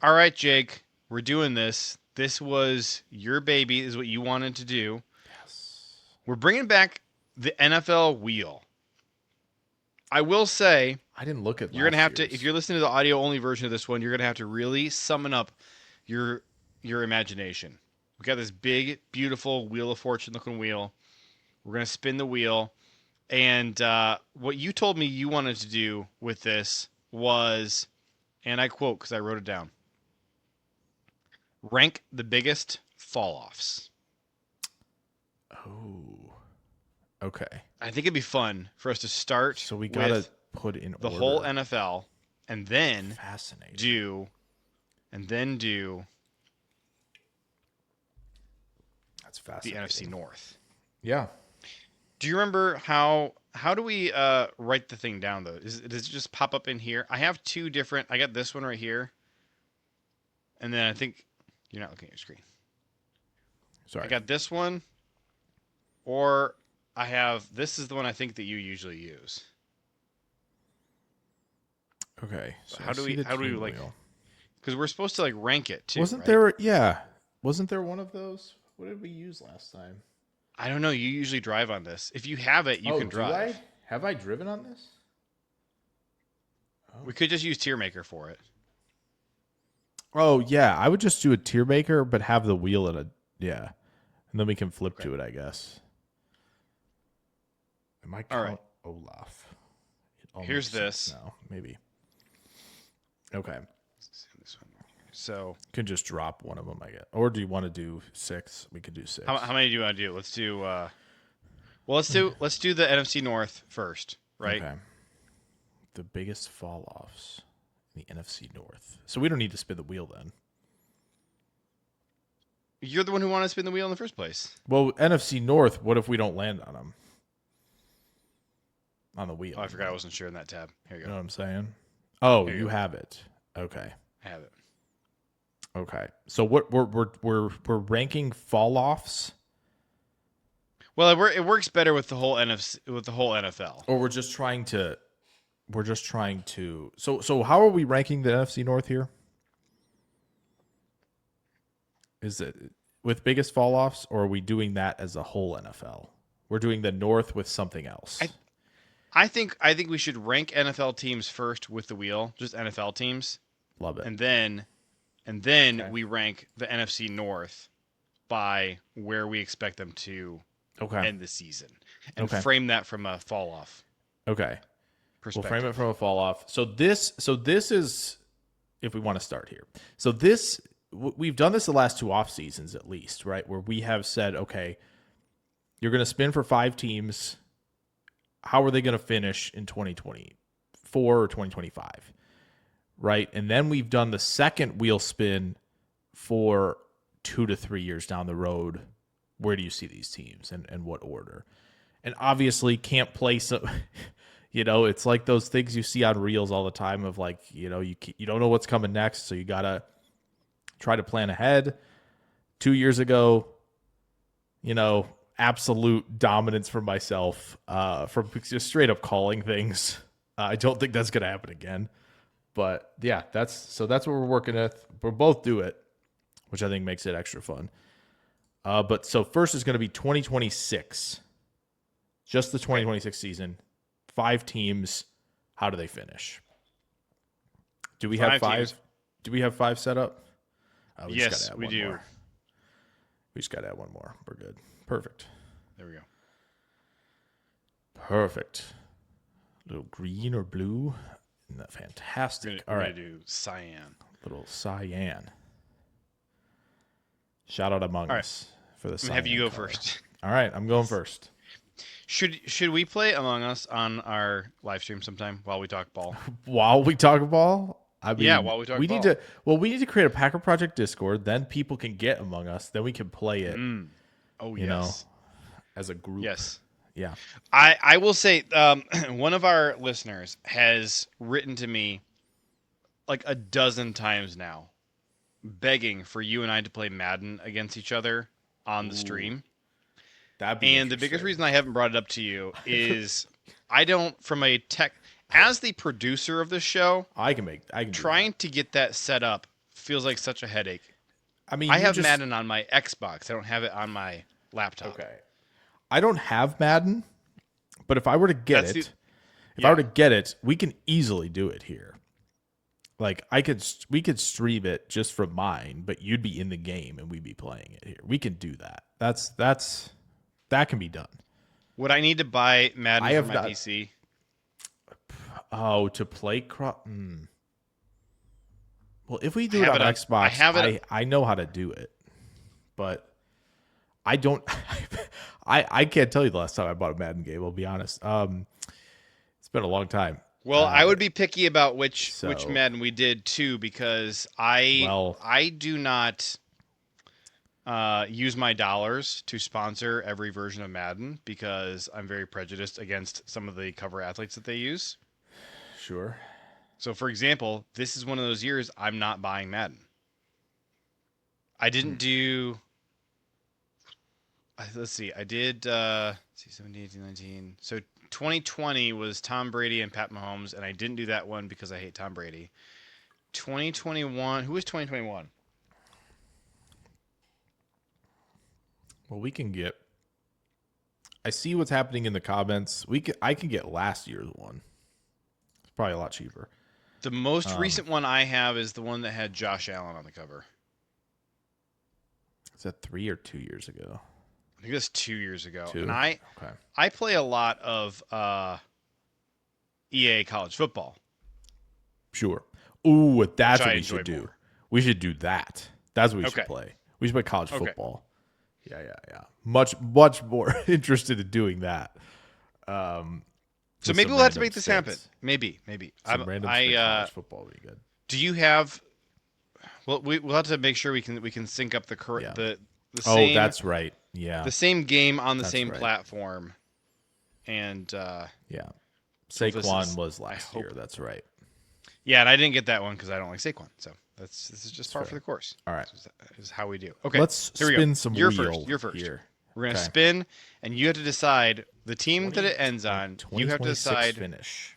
All right, Jake, we're doing this. This was your baby, is what you wanted to do. Yes. We're bringing back the NFL wheel. I will say, I didn't look at you're going to last have to, if year's. you're listening to the audio only version of this one, you're going to have to really summon up your your imagination. We got this big, beautiful Wheel of Fortune looking wheel. We're going to spin the wheel. And what you told me you wanted to do with this was, and I quote because I wrote it down, rank the biggest fall offs. Oh. Okay. I think it'd be fun for us to start So we gotta with put in the whole order. NFL and then Fascinating. do do That's the NFC fascinating. North. Yeah. Do you remember how do we write the thing down though? Does it just pop up in here? I have two different. I got this one right here, and then I think you're not looking at your screen. I Sorry. got this one, or I have this is the one I think that you usually use. Okay. But So I see the how do we team like wheel. because we're supposed to like rank it too, Wasn't right? there? Yeah. Wasn't there one of those? What did we use last time? I don't know. You usually drive on this. If you have it, you Oh, can do I? drive. Have I driven on this? Oh. We could just use Tier Maker for it. Oh yeah. I would just do a tier maker, but have the wheel in a yeah, and then we can flip Okay. to it. I guess. It might All right. count Olaf. It all Here's makes sense this. now. Maybe. Okay. This one. So Could just drop one of them, I guess. Or do you want to do six? We could do how six. many do you want to do? Let's do. Well, let's do the NFC North first, right? Okay. The biggest fall offs in the NFC North. So we don't need to spin the wheel then. You're the one who wanted to spin the wheel in the first place. Well, NFC North, what if we don't land on them? On the wheel. Oh, I forgot I wasn't sure in that tab. Here you You know go. what I'm saying? Oh, Here you you go. have it. Okay. I have it. Okay. So what we're ranking fall offs, Well, it works better with the whole NFC with the whole NFL. or we're just trying to so how are we ranking the NFC North here? Is it with biggest fall offs, or are we doing that as a whole NFL? We're doing the North with something else. I I think we should rank NFL teams first with the wheel, just NFL teams, Love it. and then Okay. we rank the NFC North by where we expect them to Okay. end the season, and Okay. frame that from a fall off Okay. We'll frame it perspective. from a fall off. So this is if we want to start here. So this we've done this the last two off seasons at least, right? Where we have said, okay, you're going to spin for 5 teams. How are they going to finish in 2024 or 2025? Right? And then we've done the second wheel spin for 2 to 3 years down the road. Where do you see these teams and what order? And obviously can't place it's like those things you see on reels all the time of like, you don't know what's coming next, so you got to try to plan ahead. 2 years ago, absolute dominance from myself, from just straight up calling things. I don't think that's going to happen again. But yeah, that's what we're working with. We'll both do it, which I think makes it extra fun. But so first is going to be 2026, just the Okay, 2026 season. 5 teams. How do they finish? Do we have 5? teams. Do we have 5 set up? We just got to Yes, add we one do. more. We just got to add one more. We're good. Perfect. There we go. Perfect. Little green or blue. Isn't that We're fantastic? we're All gonna right. do cyan. Little cyan. Shout out Among All right, Us for the I'm gonna have you cyan go color. first. All right. I'm going first. Should we play Among Us on our live stream sometime while we talk ball? While we talk ball, I Yeah, mean, while we talk we need ball. to. Well, we need to create a Packer Project Discord. Then people can get Among Us. Then we can play it. Mm. Oh You know, yes, as a group. yes. Yeah. I will say one of our listeners has written to me like a dozen times now, begging for you and I to play Madden against each other on the Ooh, stream. that'd be And the biggest interesting. reason I haven't brought it up to you is I don't, from as the producer of the show, I can do that. trying to get that set up feels like such a headache. I mean, I have Madden on my Xbox. I don't have it on my laptop. Okay. I don't have Madden, but if I were to get That's it, the- if I were to get it, we can easily do it here. Like we could stream it just from mine, but you'd be in the game and we'd be playing it here. We can do that. That can be done. Would I need to buy Madden I have for my not- PC? Oh, to play Well, if we do I it have on it on- Xbox, I have it- I know how to do it, but I don't. I can't tell you the last time I bought a Madden game. I'll be honest. It's been a long time. Well, I would be picky about which so- Madden we did too, because I do not use my dollars to sponsor every version of Madden because I'm very prejudiced against some of the cover athletes that they use. Sure. So, for example, this is one of those years I'm not buying Madden. I didn't do. Let's see. I did. 17, 18, 19. So 2020 was Tom Brady and Pat Mahomes, and I didn't do that one because I hate Tom Brady. 2021. Who was 2021? Well, we can get. I see what's happening in the comments. I can get last year's one. It's probably a lot cheaper. The most recent one I have is the one that had Josh Allen on the cover. Is that 3 or 2 years ago? I think it was 2 years ago. 2? And Okay. I play a lot of EA college football. Sure. Ooh, that's Which what I we enjoy should do. more. We should do that. That's what we Okay. should play. We should play college Okay. football. Yeah. Much more interested in doing that. So maybe we'll have to make this happen. Maybe. Some random college football would be good. Do you have? Well, we'll have to make sure we can sync up the correct Yeah. the Oh, same that's right. Yeah. the same game on the That's same right. platform, and Yeah. So this Saquon is- was I last hope- year. That's right. yeah, and I didn't get that one because I don't like Saquon. So this is just par for fair. the course. All right. This is how we do. Okay, Let's here we spin go. some You're wheel first. here. We're gonna Okay. spin, and you have to decide the team that it ends on. You have to 2026 decide. finish.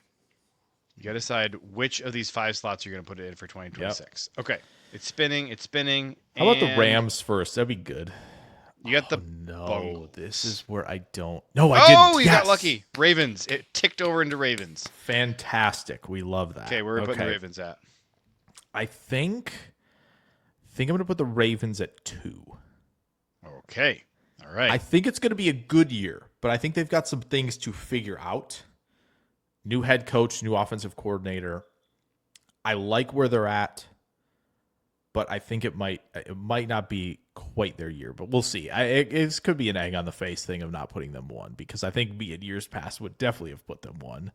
You got to decide which of these 5 slots you're going to put it in for 2026. Okay, it's spinning. How about the and Rams first? That'd be good. You got the No, Bengals. this is where I don't. No, I didn't. Oh, you got Yes! lucky. Ravens. It ticked over into Ravens. Fantastic. We love that. Okay, where are we putting the Ravens at? I think I'm going to put the Ravens at 2. Okay. All right. I think it's going to be a good year, but I think they've got some things to figure out. New head coach, new offensive coordinator. I like where they're at, but I think it might not be quite their year, but we'll see. It could be an egg on the face thing of not putting them 1 because I think me in years past would definitely have put them 1.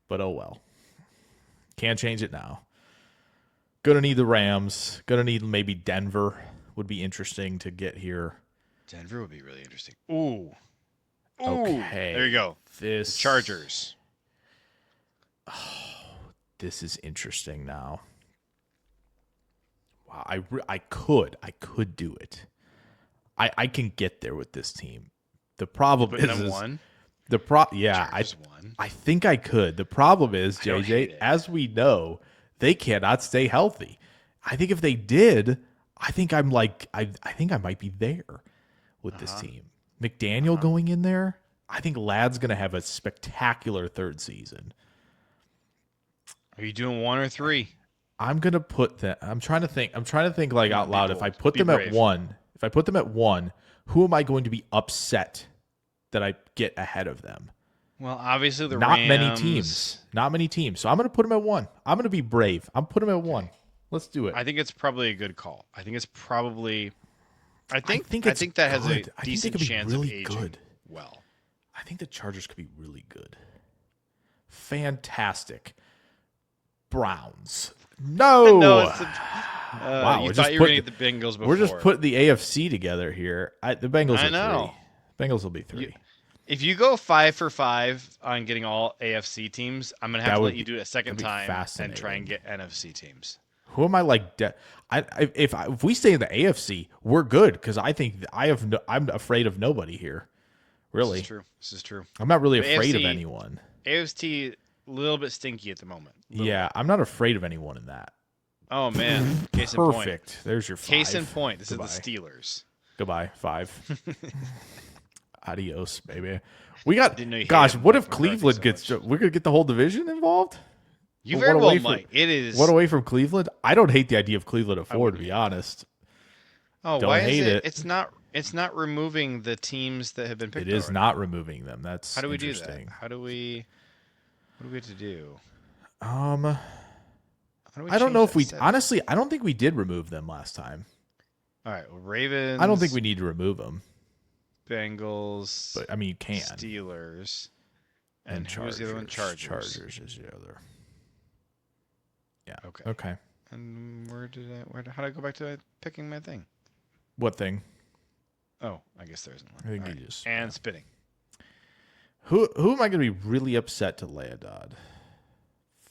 But oh well. Can't change it now. Gonna need the Rams. Gonna need maybe Denver. Would be interesting to get here. Denver would be really interesting. Ooh. Okay. There you go. This Chargers. This is interesting now. Wow, I could do it. I can get there with this team. The problem Putting is them 1. I One. I think I could. The problem is, I don't hate JJ, it. as we know, they cannot stay healthy. I think if they did, I think I think I might be there with this team. McDaniel going in there, I think Ladd's going to have a spectacular third season. Are you doing 1 or 3? I'm going to put that. I'm trying to think like out Be loud. bold. If I put Be them brave. at 1, who am I going to be upset that I get ahead of them? Well, obviously the Not Rams. many teams. So I'm going to put them at 1. I'm going to be brave. I'm putting them at 1. Let's do it. I think it's probably a good call. I think that it's has a good. I think they decent could be chance really of aging good. well. I think the Chargers could be really good. Fantastic. Browns. No. No, it's Wow, you we're thought just you were putting- going to get the Bengals before. We're just putting the AFC together here. The Bengals I are know. 3. Bengals will be 3. If you go 5 for 5 on getting all AFC teams, I'm going to have That to would let you do it a second that'd be time and try and fascinating. get NFC teams. Who am I like? If we stay in the AFC, we're good because I think I'm afraid of nobody here. Really, This is true. I'm not really The afraid of AFC anyone. AFC a little bit stinky at the moment. Little Yeah, I'm not afraid of anyone in that. Oh man, case in point. Perfect. There's your 5. Case in point. This Goodbye. is the Steelers. Goodbye. 5. Adios, baby. We got. Didn't know you Gosh, hated what Mike if McCarthy Cleveland so gets? much. We're gonna get the whole division involved. You But very what well away might. It is. What away from Cleveland? I don't hate the idea of Cleveland at 4, to wouldn't be either. honest. Oh, Don't why hate is it? it. It's not. It's not removing the teams that have been picked. It is already. not removing them. That's How do we do that? interesting. How do we? What do we have to do? How do we I don't change know if that we setting? honestly. I don't think we did remove them last time. All right, well, Ravens. I don't think we need to remove them, Bengals. but I mean, you can. Steelers. And who was the other one? Chargers. Chargers. Chargers is the other. Yeah. Okay. Okay. And how did I go back to picking my thing? What thing? Oh, I guess there isn't one. I think All you right. just. And spinning. Who am I going to be really upset to lay a dod?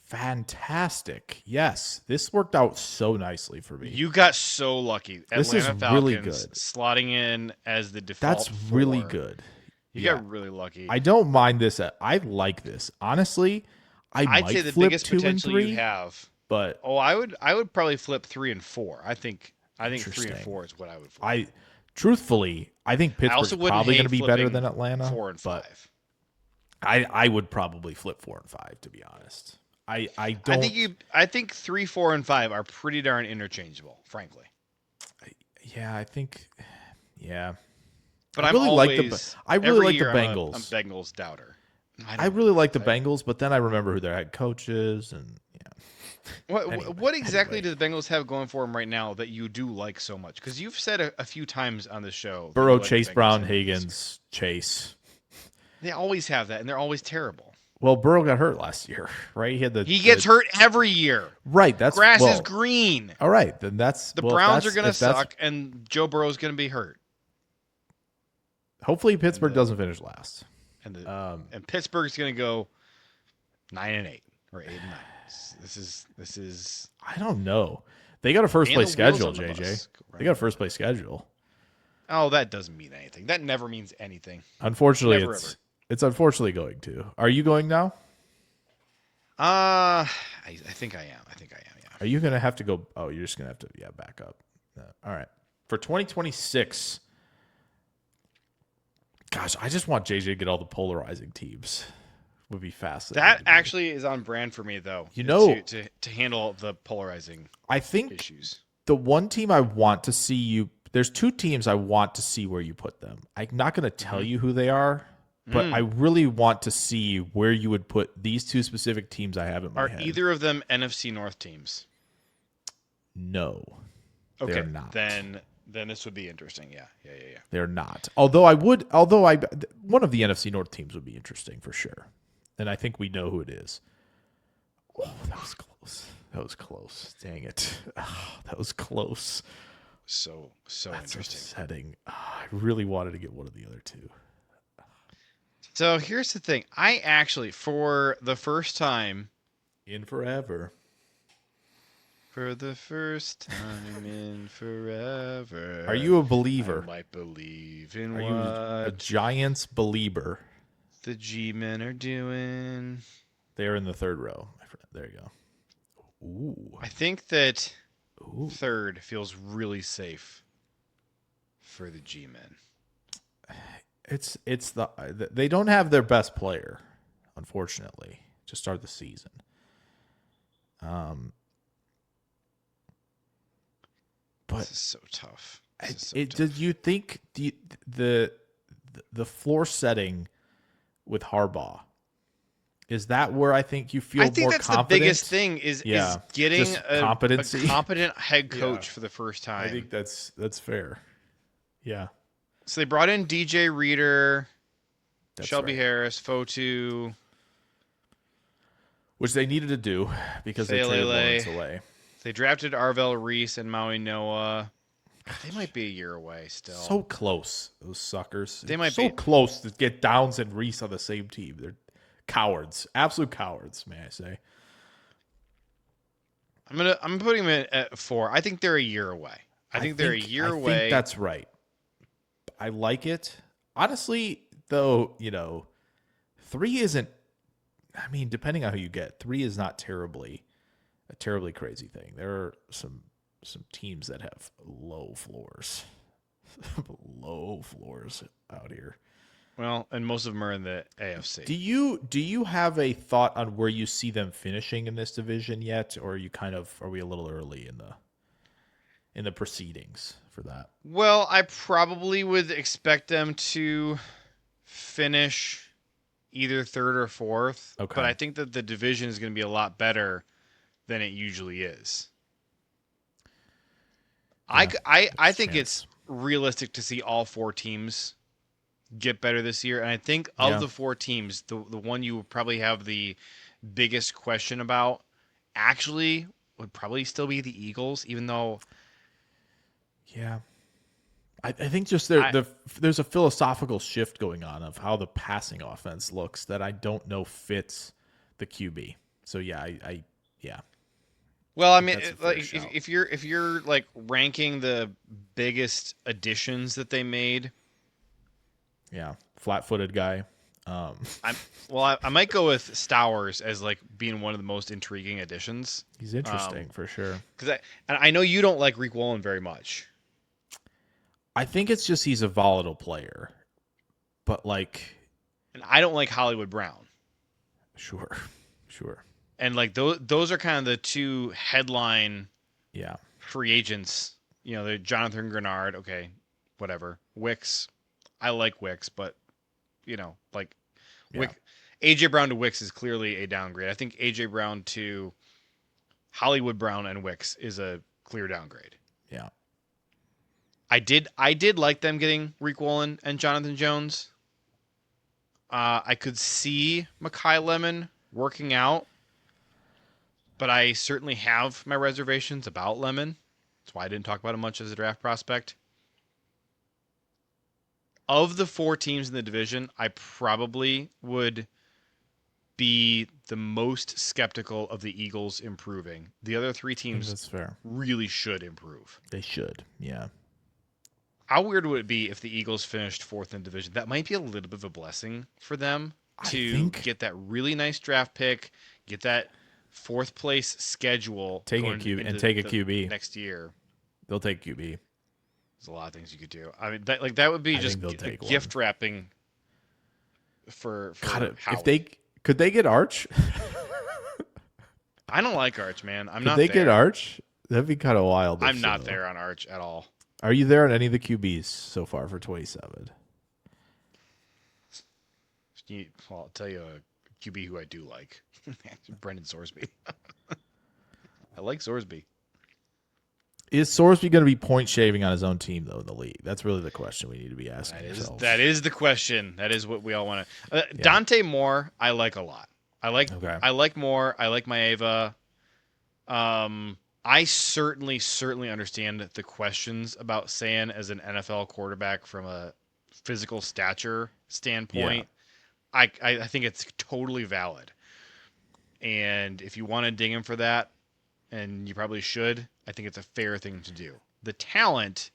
Fantastic. Yes, this worked out so nicely for me. You got so lucky. This is Atlanta really Falcons good. slotting in as the default. That's really 4. good. You Yeah. got really lucky. I don't mind this. I like this. Honestly, I'd might say the flip biggest 2 and potential 3, you have. but Oh, I would probably flip 3 and 4. I think 3 and Interesting. 4 is what I would flip. Truthfully, I think Pittsburgh's also wouldn't probably hate going to be better flipping than Atlanta. 4 and but 5. I would probably flip 4 and 5, to be honest. I don't. I think 3, 4, and 5 are pretty darn interchangeable, frankly. Yeah, I think. Yeah, But I I'm really like always, I really every like the year I'm Bengals. a Bengals doubter. I really like the Bengals, but then I remember who their head coach is, and yeah. What exactly do the Bengals have going for them right now that you do like so much? Because you've said a few times on the show. that Burrow, you like the Chase Bengals Brown, head coach. Higgins, Chase. They always have that, and they're always terrible. Well, Burrow got hurt last year, right? He gets hurt every year. Right, that's Grass well, is green. all right, then that's The well, if Browns are that's- going to if that's- suck, and Joe Burrow's going to be hurt. Hopefully, Pittsburgh doesn't finish last. And And Pittsburgh's going to go 9-8 or 8-9. This is. I don't know. They got a first And place the wheels schedule, on the JJ. bus, They got a first place schedule. Oh, that doesn't mean anything. That never means anything. Unfortunately, Never, it's unfortunately going to. Are you going now? I think I am. Yeah. Are you going to have to go? Oh, you're just going to have to, back up. All right. For 2026, gosh, I just want JJ to get all the polarizing teams. Would be fascinating. That actually is on brand for me, though. You know- to handle the polarizing I think issues. the one team I want to see you, there's 2 teams I want to see where you put them. I'm not going to tell you who they are, but I really want to see where you would put these 2 specific teams I have in my Are head. either of them NFC North teams? No. Okay, They're not. Then this would be interesting. Yeah. They're not. Although one of the NFC North teams would be interesting for sure. And I think we know who it is. Oh, that was close. That was close. Dang it. Oh, that was close. So That's interesting. upsetting. I really wanted to get one of the other 2. So here's the thing. I actually, for the first time In forever. in forever, Are you a I believer? might believe in Are you a what Giants believer? the G-men are doing. They're in the 3rd row. My friend. There you go. Ooh. I think that Ooh. 3rd feels really safe for the G-men. It's they don't have their best player, unfortunately, to start the season. But This is so tough. This is so tough. did you think the floor setting with Harbaugh, is that where I think you feel I think more that's confident? the biggest thing is getting just a competency. competent head coach Yeah. for the first time. I think that's fair. Yeah, So they brought in DJ Reader, that's Shelby right. Harris, Fotu. Which they needed to do because they traded Failele. Lawrence away. They drafted Arvell Reese and Maui Noah. They might be a year away still. So close, those suckers. They might so be. close to get Downs and Reese on the same team. They're cowards, absolute cowards, may I say? I'm putting them at 4. I think they're a year away. I think they're a year I away. think that's right. I like it. Honestly, though, 3 isn't. I mean, depending on who you get, 3 is not terribly a terribly crazy thing. There are some teams that have low floors, low floors out here. Well, and most of them are in the AFC. Do you have a thought on where you see them finishing in this division yet, or are we a little early in the proceedings for that? Well, I probably would expect them to finish either third or fourth, Okay. but I think that the division is going to be a lot better than it usually is. Yeah, I think it's realistic to see all four teams get better this year, and I think of the four teams, the one you would probably have the biggest question about actually would probably still be the Eagles, even though Yeah. I think just I there's a philosophical shift going on of how the passing offense looks that I don't know fits the QB. So yeah, yeah. well, I mean, that's a fair like shout. if you're like ranking the biggest additions that they made, Yeah, flat-footed guy. I might go with Stowers as like being one of the most intriguing additions. He's interesting for sure. Because I know you don't like Reek Wallen very much. I think it's just he's a volatile player, but like, And I don't like Hollywood Brown. sure. And like those are kind of the two headline Yeah, free agents. You know, they're Jonathan Grenard, okay, whatever. Wicks, I like Wicks, but you know, like yeah. AJ Brown to Wicks is clearly a downgrade. I think AJ Brown to Hollywood Brown and Wicks is a clear downgrade. Yeah. I did like them getting Reek Wallen and Jonathan Jones. I could see Mekhi Lemon working out, but I certainly have my reservations about Lemon. That's why I didn't talk about him much as a draft prospect. Of the four teams in the division, I probably would be the most skeptical of the Eagles improving. The other three teams That's fair. really should improve. They should. Yeah. How weird would it be if the Eagles finished fourth in the division? That might be a little bit of a blessing for them to get that really nice draft pick, get that fourth place schedule, take a QB next year. They'll take QB. There's a lot of things you could do. I mean, that would be just a gift wrapping for God, Howie. Could they get Arch? I don't like Arch, man. Could they get Arch? That'd be kind of wild. I'm not there on Arch at all. Are you there on any of the QBs so far for 27? Well, I'll tell you a QB who I do like. Brendan Sorsby. I like Sorsby. Is Sorsby going to be point shaving on his own team, though, in the league? That's really the question we need to be asking ourselves. That is the question. That is what we all want to. Dante Moore, I like a lot. I like Moore. I like Maeva. I certainly understand the questions about San as an NFL quarterback from a physical stature standpoint. Yeah. I think it's totally valid. And if you want to ding him for that, and you probably should, I think it's a fair thing to do. The talent,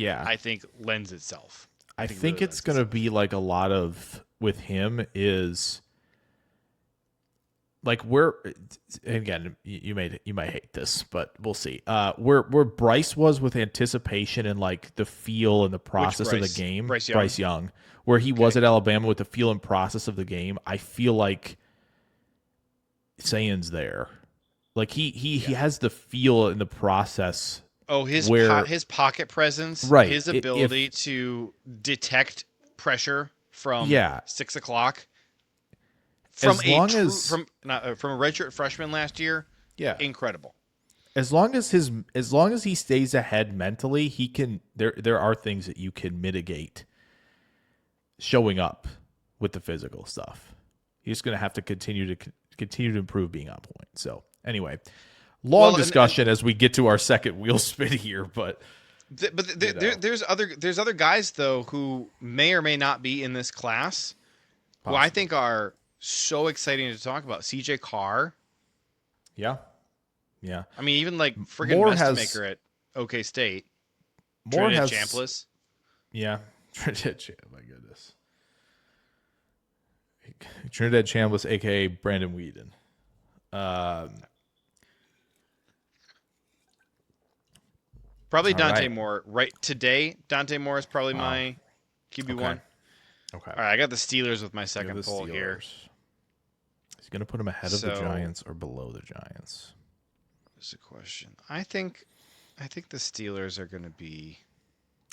I think, lends itself. I think it's going to be like a lot of with him is like again, you might hate this, but we'll see. Where Bryce was with anticipation and like the feel and the process of the game, Bryce Young, where he was at Alabama with the feel and process of the game, I feel like Sayan's there. Like he has the feel and the process. Oh, his pocket presence, right? His ability to detect pressure from 6 o'clock. From a redshirt freshman last year, incredible. As long as he stays ahead mentally, he can. There are things that you can mitigate. Showing up with the physical stuff, he's just going to have to continue to improve being on point. So anyway, long discussion as we get to our second wheel spin here, but there's other guys though who may or may not be in this class, who I think are so exciting to talk about. CJ Carr. Yeah. I mean, even like freaking Messmaker at OK State. Trinidad Chambliss. Yeah. My goodness. Trinidad Chambliss, a.k.a. Brandon Whedon. Probably All Dante right. Moore. Right today, Dante Moore is probably my QB1. Okay. All right, I got the Steelers with my Give second the poll here. Steelers. He's going to put them ahead of the So, Giants or below the Giants. there's a question. I think the Steelers are going to be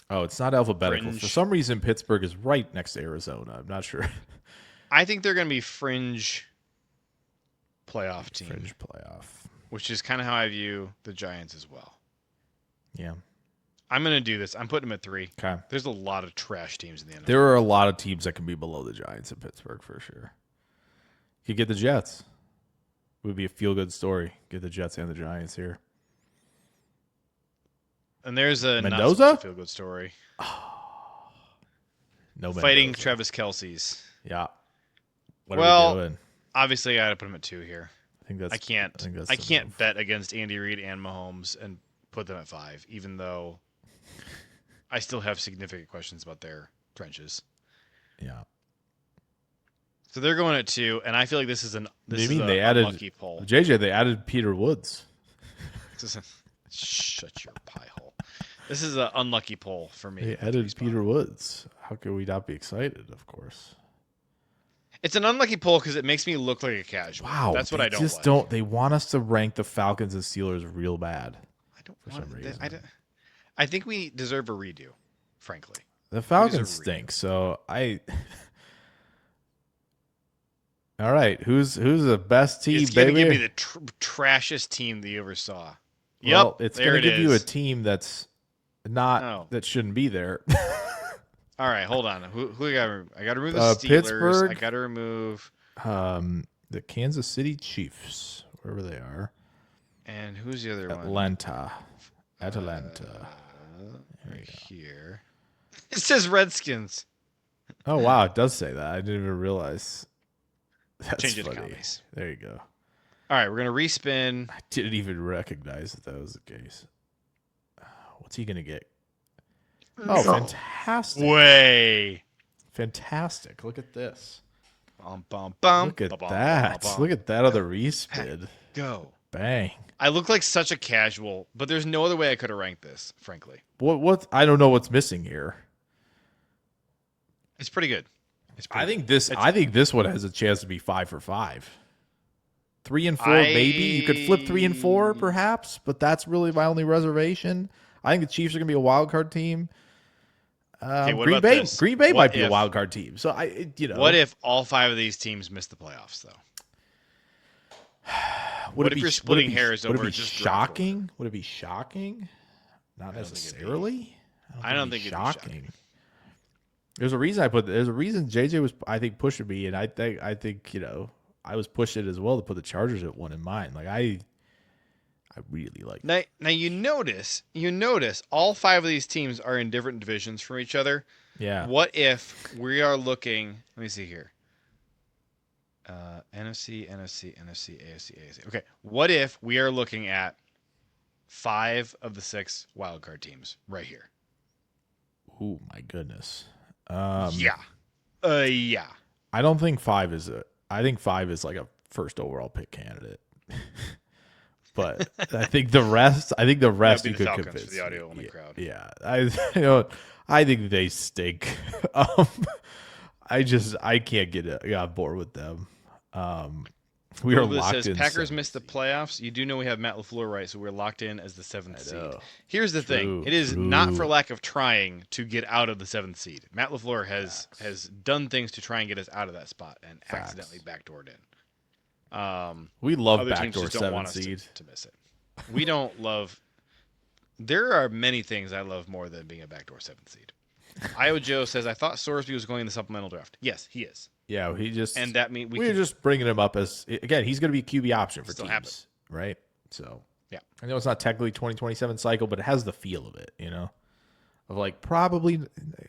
Oh, it's not alphabetical. For fringe. some reason, Pittsburgh is right next to Arizona. I'm not sure. I think they're going to be fringe playoff team, Fringe playoff. which is kind of how I view the Giants as well. Yeah. I'm going to do this. I'm putting them at 3. Okay. There's a lot of trash teams in the NFL. There are a lot of teams that can be below the Giants in Pittsburgh for sure. You could get the Jets. It would be a feel-good story. Get the Jets and the Giants here. And there's a Mendoza? feel good story. No Fighting Mendoza. Travis Kelce's. Yeah. What Well, are we doing? Obviously, I got to put him at 2 here. I think that's. I can't. think that's I the can't move. bet against Andy Reid and Mahomes and put them at 5, even though I still have significant questions about their trenches. Yeah. So they're going at 2, and I feel like this is an they added unlucky poll. JJ? They added Peter Woods. Shut your pie hole. This is an unlucky poll for me. They added Peter Woods. How could we not be excited? Of course. It's an unlucky poll because it makes me look like a casual. Wow. That's what I don't just like. don't. They want us to rank the Falcons and Steelers real bad. I don't for want some it. reason. I think we deserve a redo, frankly. The Falcons real. stink. So I. All right, who's the best team, It's going to baby? give me the trashiest team that you ever saw. Well, Yep, it's there going to it give you a is. team that's not Oh. that shouldn't be there. All right, hold on. Who I got to remove? I got to remove the Steelers. Pittsburgh. I got to remove. The Kansas City Chiefs, wherever they are. And who's the other one? Atlanta. Right here. It says Redskins. Oh wow, it does say that. I didn't even realize. That's Change it to funny. commies. There you go. All right, we're going to respin. I didn't even recognize that was the case. What's he gonna get? Oh, fantastic! Way. Fantastic! Look at this. Bum, bum, bum, Look at bum, bum, that! bum, bum. Look at that other respin. Go. Bang! I look like such a casual, but there's no other way I could have ranked this, frankly. What? I don't know what's missing here. It's pretty good. It's pretty I think this one has a chance to be 5 for 5. 3 and 4, maybe you could flip 3 and 4, perhaps, but that's really my only reservation. I think the Chiefs are going to be a wild card team. Okay, what Green about Bay, this? Green Bay What might be a if- wild card team. So What if all 5 of these teams miss the playoffs, though? would what it if be, you're splitting would it be, hairs would over it be just draft order? shocking? Would it be shocking? Not don't think it'd be. necessarily. I don't think it'd it'd be shocking. There's a reason There's a reason JJ was, I think, pushing me, and I think I was pushing it as well to put the Chargers at 1 in mine. Like I really like. Now you notice all 5 of these teams are in different divisions from each other. Yeah. What if we are looking? Let me see here. NFC, AFC. Okay. What if we are looking at 5 of the 6 wildcard teams right here? Oh my goodness. Yeah. I don't think 5 is I think 5 is like a first overall pick candidate. But I think the rest That'd be you the could Falcons convince for the audio me. only crowd. Yeah. I think they stink. I can't get on board with them. We are Google locked says in. Packers 7th missed the seed. playoffs. You do know we have Matt LaFleur, right? So we're locked in as the 7th I seed. know. Here's the thing. It is not for lack of trying to get out of the 7th seed. Matt LaFleur has done things to try and get us out of that spot and accidentally backdoored in. We love Other teams backdoor just don't 7th want us seed. to miss it. We don't love. There are many things I love more than being a backdoor 7th seed. Io Joe says, I thought Sorsby was going in the supplemental draft. Yes, he is. Yeah, he just And that means we're just bringing him up as, again, he's going to be a QB option for Still teams, happen. right? So Yeah. I know it's not technically 2027 cycle, but it has the feel of it, of like probably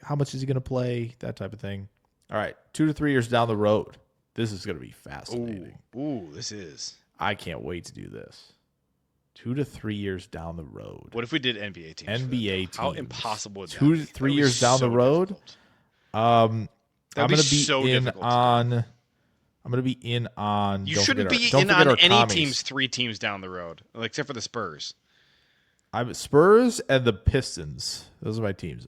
how much is he going to play, that type of thing. All right, 2 to 3 years down the road, this is going to be fascinating. Ooh, this is. I can't wait to do this. 2 to 3 years down the road. What if we did NBA teams? NBA teams. How impossible would that 2 be? to That 3 would be years down so the road. difficult. I'm be going to be so in difficult. on. I'm going to be in on. You don't shouldn't forget be don't in forget on our any commies. teams 3 teams down the road, except for the Spurs. I'm Spurs and the Pistons. Those are my teams.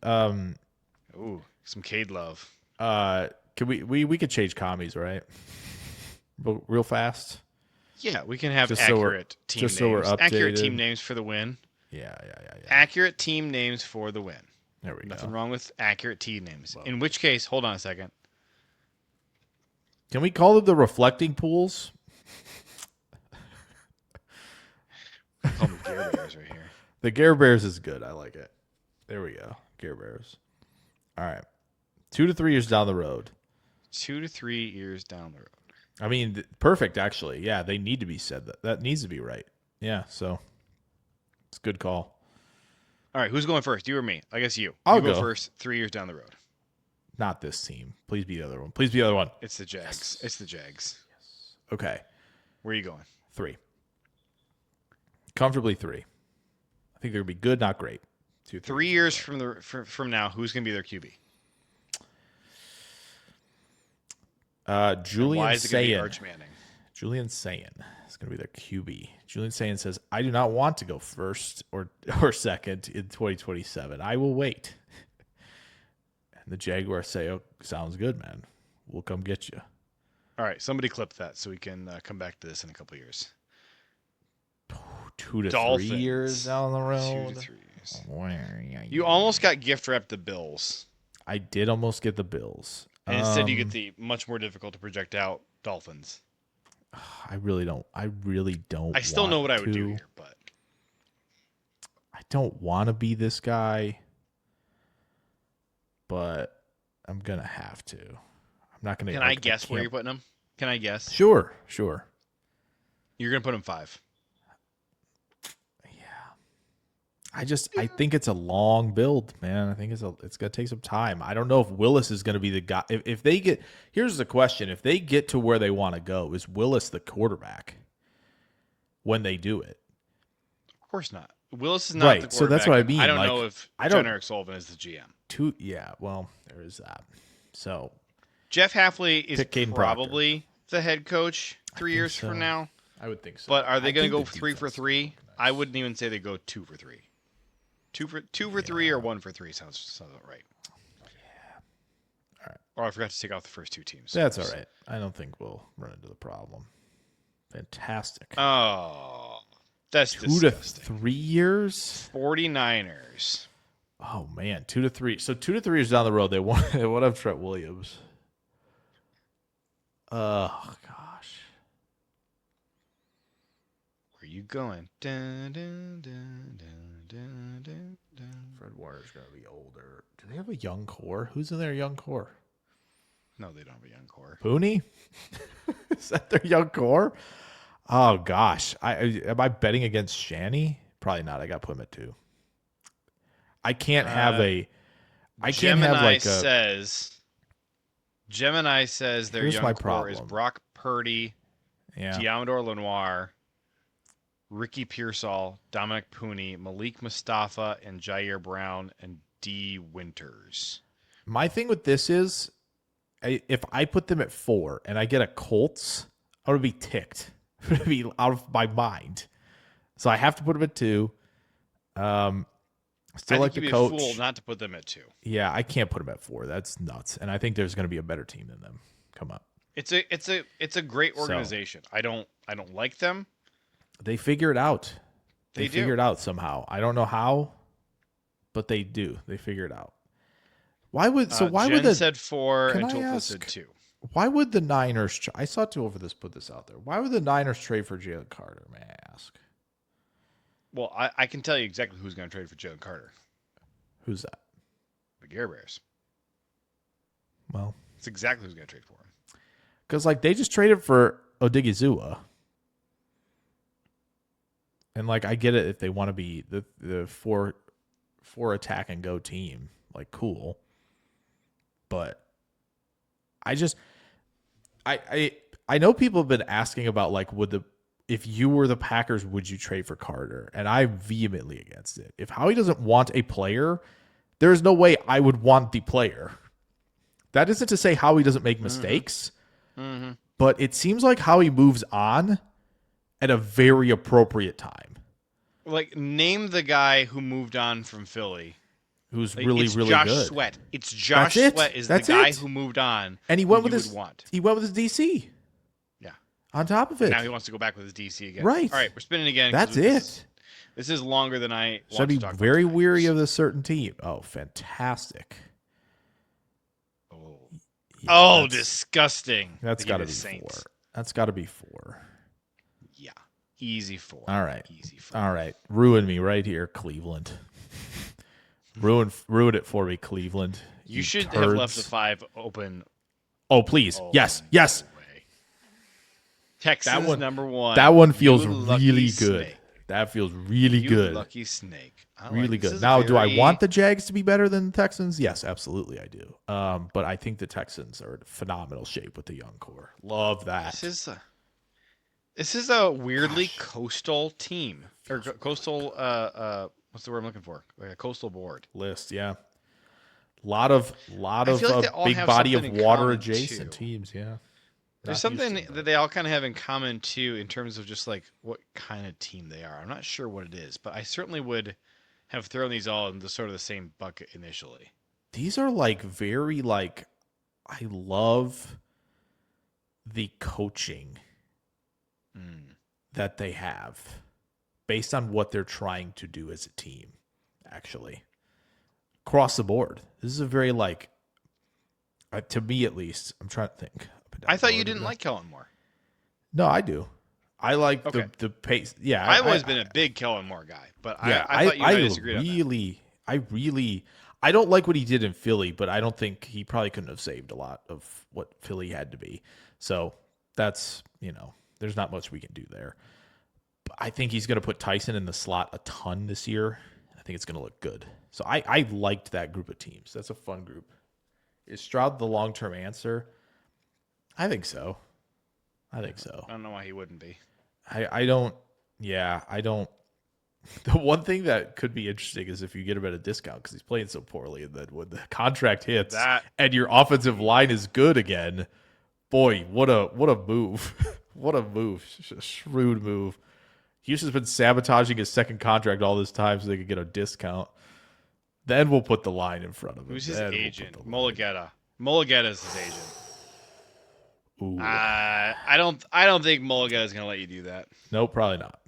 Ooh, some Cade love. Can we could change commies, right? Real fast. Yeah, we can have Just accurate team names. so we're Accurate team updated. names for the win. Yeah. Accurate team names for the win. There we Nothing go. wrong with accurate team names. Love In which case, hold on a second. Can we call them the reflecting pools? Call them Gare Bears right here. The Gare Bears is good. I like it. There we go. Gare Bears. All right. 2 to 3 years down the road. 2 to 3 years down the road. I mean, perfect, actually. Yeah, they need to be said. That needs to be right. Yeah, so it's a good call. All right, who's going first? You or me? I guess you. I'll you go go first 3 years down the road. Not this team. Please be the other one. Please be the other one. It's the Jags. Yes. It's the Jags. Okay. Where are you going? 3. Comfortably 3. I think they're going to be good, not great. 2, 3 years from now, who's going to be their QB? Julian why is it going to be Sayin. Arch Manning? Julian Sayin is going to be their QB. Julian Sayin says, I do not want to go first or second in 2027. I will wait. And the Jaguars say, oh, sounds good, man. We'll come get you. All right, somebody clip that so we can come back to this in a couple years. 2 to Dolphins. 3 years down the road. 2 to 3 years. You almost got gift wrapped the Bills. I did almost get the Bills. And instead you get the much more difficult to project out Dolphins. I really don't. I still know what I would do here, but I don't want to be this guy, but I'm gonna have to. I'm not gonna. Can I guess where you're putting them? Can I guess? Sure. You're gonna put them 5. I think it's a long build, man. I think it's gonna take some time. I don't know if Willis is gonna be the guy. If they get, here's the question: if they get to where they want to go, is Willis the quarterback when they do it? Of course not. Willis is not Right, the quarterback. so that's what I mean. I don't Like, know if I John don't- Eric Sullivan is the GM. Yeah, well, there is that. So Jeff Hafley is Pick Caden probably the head coach 3 years so. from now. I would think so. But are they I going to think go the 3 for defense is 3? looking nice. I wouldn't even say they go 2 for 3. Two for 3 or 1 for 3 sounds about right. Yeah. All right. Or I forgot to take off the first 2 teams. That's all right. I don't think we'll run into the problem. Fantastic. Oh, that's 2 disgusting. to 3 years. 49ers. Oh man, 2 to 3. So 2 to 3 years down the road, they won't have Trent Williams. Oh gosh. Where you going? Dun, dun, dun, dun, dun, dun, dun. Fred Warner's gonna be older. Do they have a young core? Who's in their young core? No, they don't have a young core. Pooney? Is that their young core? Oh gosh. Am I betting against Shanny? Probably not. I got to put him at 2. I can't have Gemini says their Here's young my core is problem. Brock Purdy, yeah. Diamador Lenoir, Ricky Pearsall, Dominic Pooney, Malik Mustafa, and Jair Brown and D. Winters. My thing with this is, if I put them at 4 and I get a Colts, I would be ticked. I would be out of my mind. So I have to put them at 2. Still I like think the you'd coach. be a fool not to put them at 2. Yeah, I can't put them at 4. That's nuts. And I think there's going to be a better team than them. Come up. It's a great organization. I don't like them. They figure it out. They do. figure it out somehow. I don't know how, but they do. They figure it out. Why would Jen said 4 Can and I Tolfa said ask- 2. Why would the Niners? I saw two over this. Put this out there. Why would the Niners trade for Jalen Carter? May I ask? Well, I can tell you exactly who's going to trade for Jalen Carter. Who's that? The Gare Bears. Well, That's exactly who's going to trade for him. because like they just traded for Odigizua, and like I get it if they want to be the four attack and go team, like cool, but I just I know people have been asking about like if you were the Packers, would you trade for Carter? And I'm vehemently against it. If Howie doesn't want a player, there's no way I would want the player. That isn't to say Howie doesn't make mistakes, but it seems like Howie moves on at a very appropriate time. Like, name the guy who moved on from Philly. Who's Like, really it's really Josh good. Sweat. It's That's Josh it. Sweat is That's the guy it. who moved on. And he who went with you would his want. DC. Yeah. On top of And it. now he wants to go back with his DC again. Right. All right, we're spinning again. That's it. This is longer than I Should want be to talk very about. weary of this certain team. Oh, fantastic. Oh, disgusting. That's got to be Saints. 4. That's got to be 4. Yeah. Easy 4. All right. Easy 4. All right. Ruin me right here, Cleveland. Ruin it for me, Cleveland. You should turds. have left the 5 open. Oh, please. Oh, yes. no Yes. way. Texans number 1. That one feels You lucky really good. snake. That feels really You good. lucky snake. Really This good. is Now, do I very- want the Jags to be better than the Texans? Yes, absolutely I do. But I think the Texans are in phenomenal shape with the young core. Love that. This is a weirdly coastal team. Or coastal what's the word I'm looking for? Like a coastal board. List, yeah. Lot of feel like they all big have body of something in water common, adjacent too. teams, yeah. There's Not something Houston, that they all kind of have in common too, in terms of just like what kind of team they are. I'm not sure what it is, but I certainly would have thrown these all into sort of the same bucket initially. these are like very like I love the coaching that they have based on what they're trying to do as a team, actually. Across the board. This is a very like to me at least, I'm trying to think. I thought you didn't like Kellen Moore. No, I do. I like Okay. the pace. Yeah, I've always been a big Kellen Moore guy, but yeah, I thought you and I disagreed on that. I don't like what he did in Philly, but I don't think he probably couldn't have saved a lot of what Philly had to be. So that's, there's not much we can do there. But I think he's going to put Tyson in the slot a ton this year. I think it's going to look good. So I liked that group of teams. That's a fun group. Is Stroud the long-term answer? I think so. I don't know why he wouldn't be. I don't. The one thing that could be interesting is if you get him at a discount because he's playing so poorly, and then when the contract hits and your offensive line is good again, boy, what a move. What a move. A shrewd move. Houston's been sabotaging his second contract all this time so they could get a discount. Then we'll put the line in front of him. Who's his agent? Mulugeta. Mulugeta's his agent. Ooh. I don't think Mulugeta is going to let you do that. No, probably not.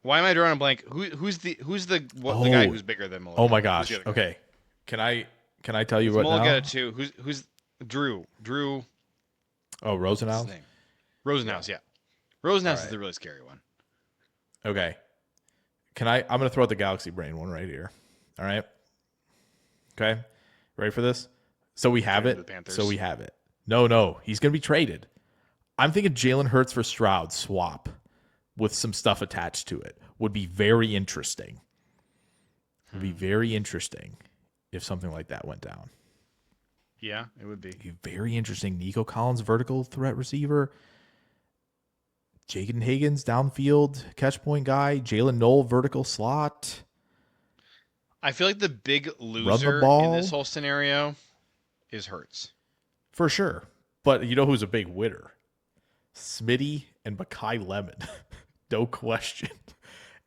Why am I drawing a blank? Who's the guy who's bigger than Mulugeta? Oh my gosh. Okay. Can I tell you what Mulugeta now? too. Who's Drew? Oh, Rosenhaus? What's his name? Rosenhaus, yeah. Rosenhaus is the really scary one. Okay. I'm going to throw out the Galaxy Brain one right here. All right. Okay. Ready for this? So we have it. No. He's going to be traded. I'm thinking Jalen Hurts for Stroud swap with some stuff attached to it would be very interesting. Would be very interesting if something like that went down. Yeah, it would be. It'd be very interesting. Nico Collins, vertical threat receiver. Jaden Higgins, downfield catch point guy. Jalen Knoll, vertical slot. I feel like the big loser in this whole scenario is Hurts. For sure. But you know who's a big winner? Smitty and Mekhi Lemon. No question.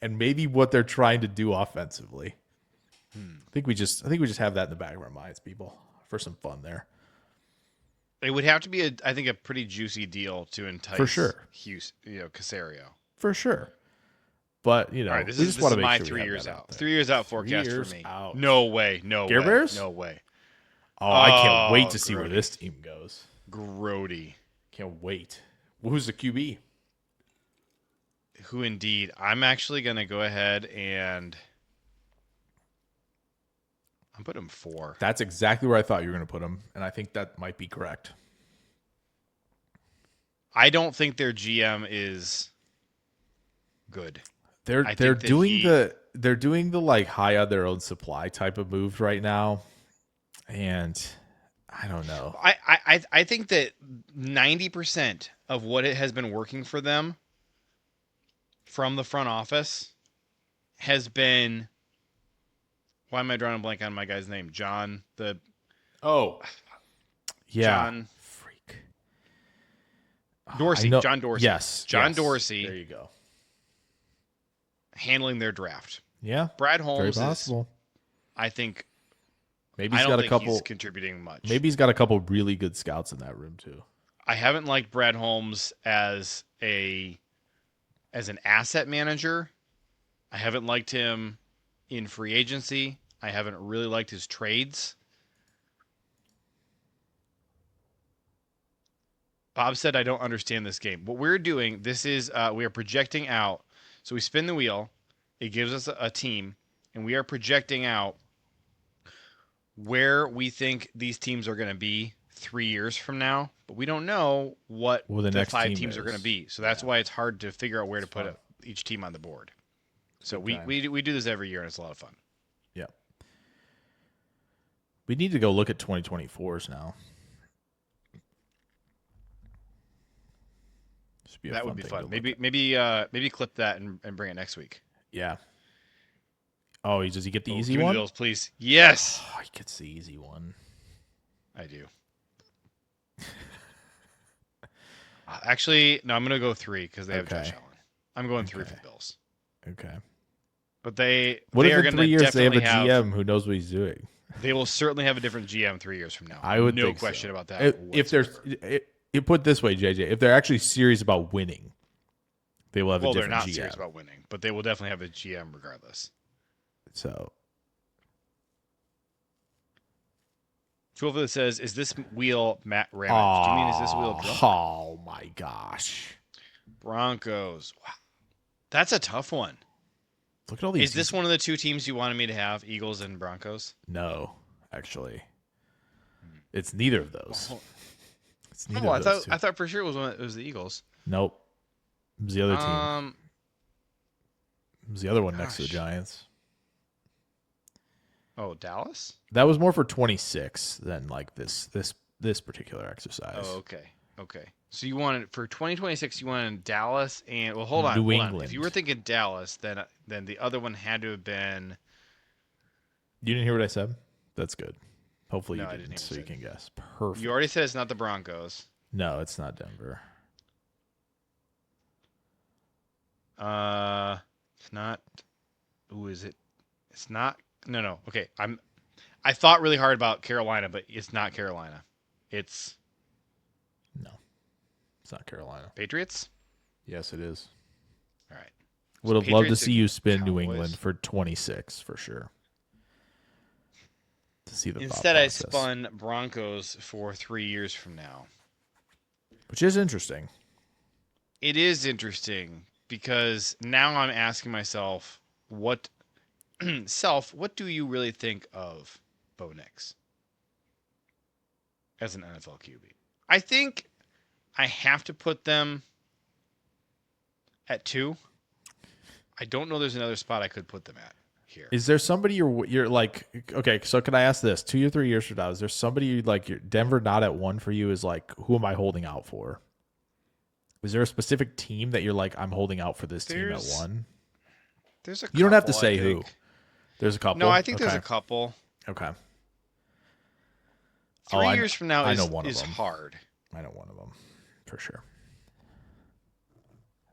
And maybe what they're trying to do offensively. I think we just have that in the back of our minds, people, for some fun there. It would have to be a pretty juicy deal to entice for sure. Casario. For sure. But all right, this is my 3 years out. 3 years out forecast for me. Out. No way. Care Bears? No way. Oh, I can't wait to see where this team goes. Grody. Can't wait. Well, who's the QB? Who indeed? I'm actually going to go ahead and I'm putting him 4. That's exactly where I thought you were going to put him, and I think that might be correct. I don't think their GM is good. They're doing the like high on their own supply type of moves right now, and I don't know. I think that 90% of what it has been working for them from the front office has been. Why am I drawing a blank on my guy's name? John Freak. Dorsey. John Dorsey. Yes. John Dorsey. There you go. handling their draft. Yeah, Brad very Holmes is, possible. I think, Maybe I he's don't got a think couple. he's contributing much. Maybe he's got a couple really good scouts in that room too. I haven't liked Brad Holmes as an asset manager. I haven't liked him in free agency. I haven't really liked his trades. Bob said, I don't understand this game. What we're doing, we are projecting out. So we spin the wheel. It gives us a team, and we are projecting out where we think these teams are going to be 3 years from now. But we don't know what Well, the the next 5 team teams are going to is. be. So that's why it's hard to figure out where to It's fun. put each team on the board. So Okay. we do this every year, and it's a lot of fun. Yeah. We need to go look at 2024s now. That would be thing to fun. look Maybe at. maybe clip that and bring it next week. Yeah. Oh, does he get the easy give me one? the Bills, please. Yes, Oh, he gets the easy one. I do. Actually, no, I'm going to go 3 because they have Okay. Josh Allen. I'm going 3 Okay. for the Bills. Okay. But What they if are in going 3 to years they have a definitely GM who knows what he's doing? They will certainly have a different GM 3 years from now. I would no think question so. about that. If there's, you put it this way, JJ, if they're actually serious about winning, they will have a they're different not GM. serious about winning, but they will definitely have a GM regardless. So, Twilva says, "Is this wheel Matt Ramage? Do you mean is this wheel drunk? Oh my gosh! Broncos? Wow, that's a tough one. Look at all these. Is this one of the 2 teams you wanted me to have, Eagles and Broncos? No, actually, it's neither of those. It's neither Oh, of those two. I thought for sure it was the Eagles. Nope. It was the other team. It was the other one next to the gosh. Giants. Oh, Dallas? That was more for 26 than like this particular exercise. Oh, okay. So you wanted for 2026, you wanted Dallas and hold on. New If England. you were thinking Dallas, then the other one had to have been. You didn't hear what I said? That's good. Hopefully No, you I didn't, didn't so hear you what you can guess. Perfect. You already said it's not the Broncos. No, it's not Denver. It's not. Who is it? It's not. No. Okay, I thought really hard about Carolina, but it's not Carolina. It's No. It's not Carolina. Patriots. Yes, it is. All right. Would have loved to Patriots see and you spin New Cowboys. England for 26 for sure. To see the thought Instead, I process. spun Broncos for 3 years from now. Which is interesting. It is interesting because now I'm asking myself, what do you really think of Bo Nix as an NFL QB? I think I have to put them at 2. I don't know there's another spot I could put them at here. Is there somebody you're like, okay, so can I ask this? 2 or 3 years from now, is there somebody you'd like your Denver not at 1 for you is like, who am I holding out for? Is there a specific team that you're like, I'm holding out for this team at 1? There's a You don't have to couple, say I who. think. There's a couple. No, I think Okay. there's a couple. Okay. 3 I years from now I know one of is them. hard. I know one of them for sure.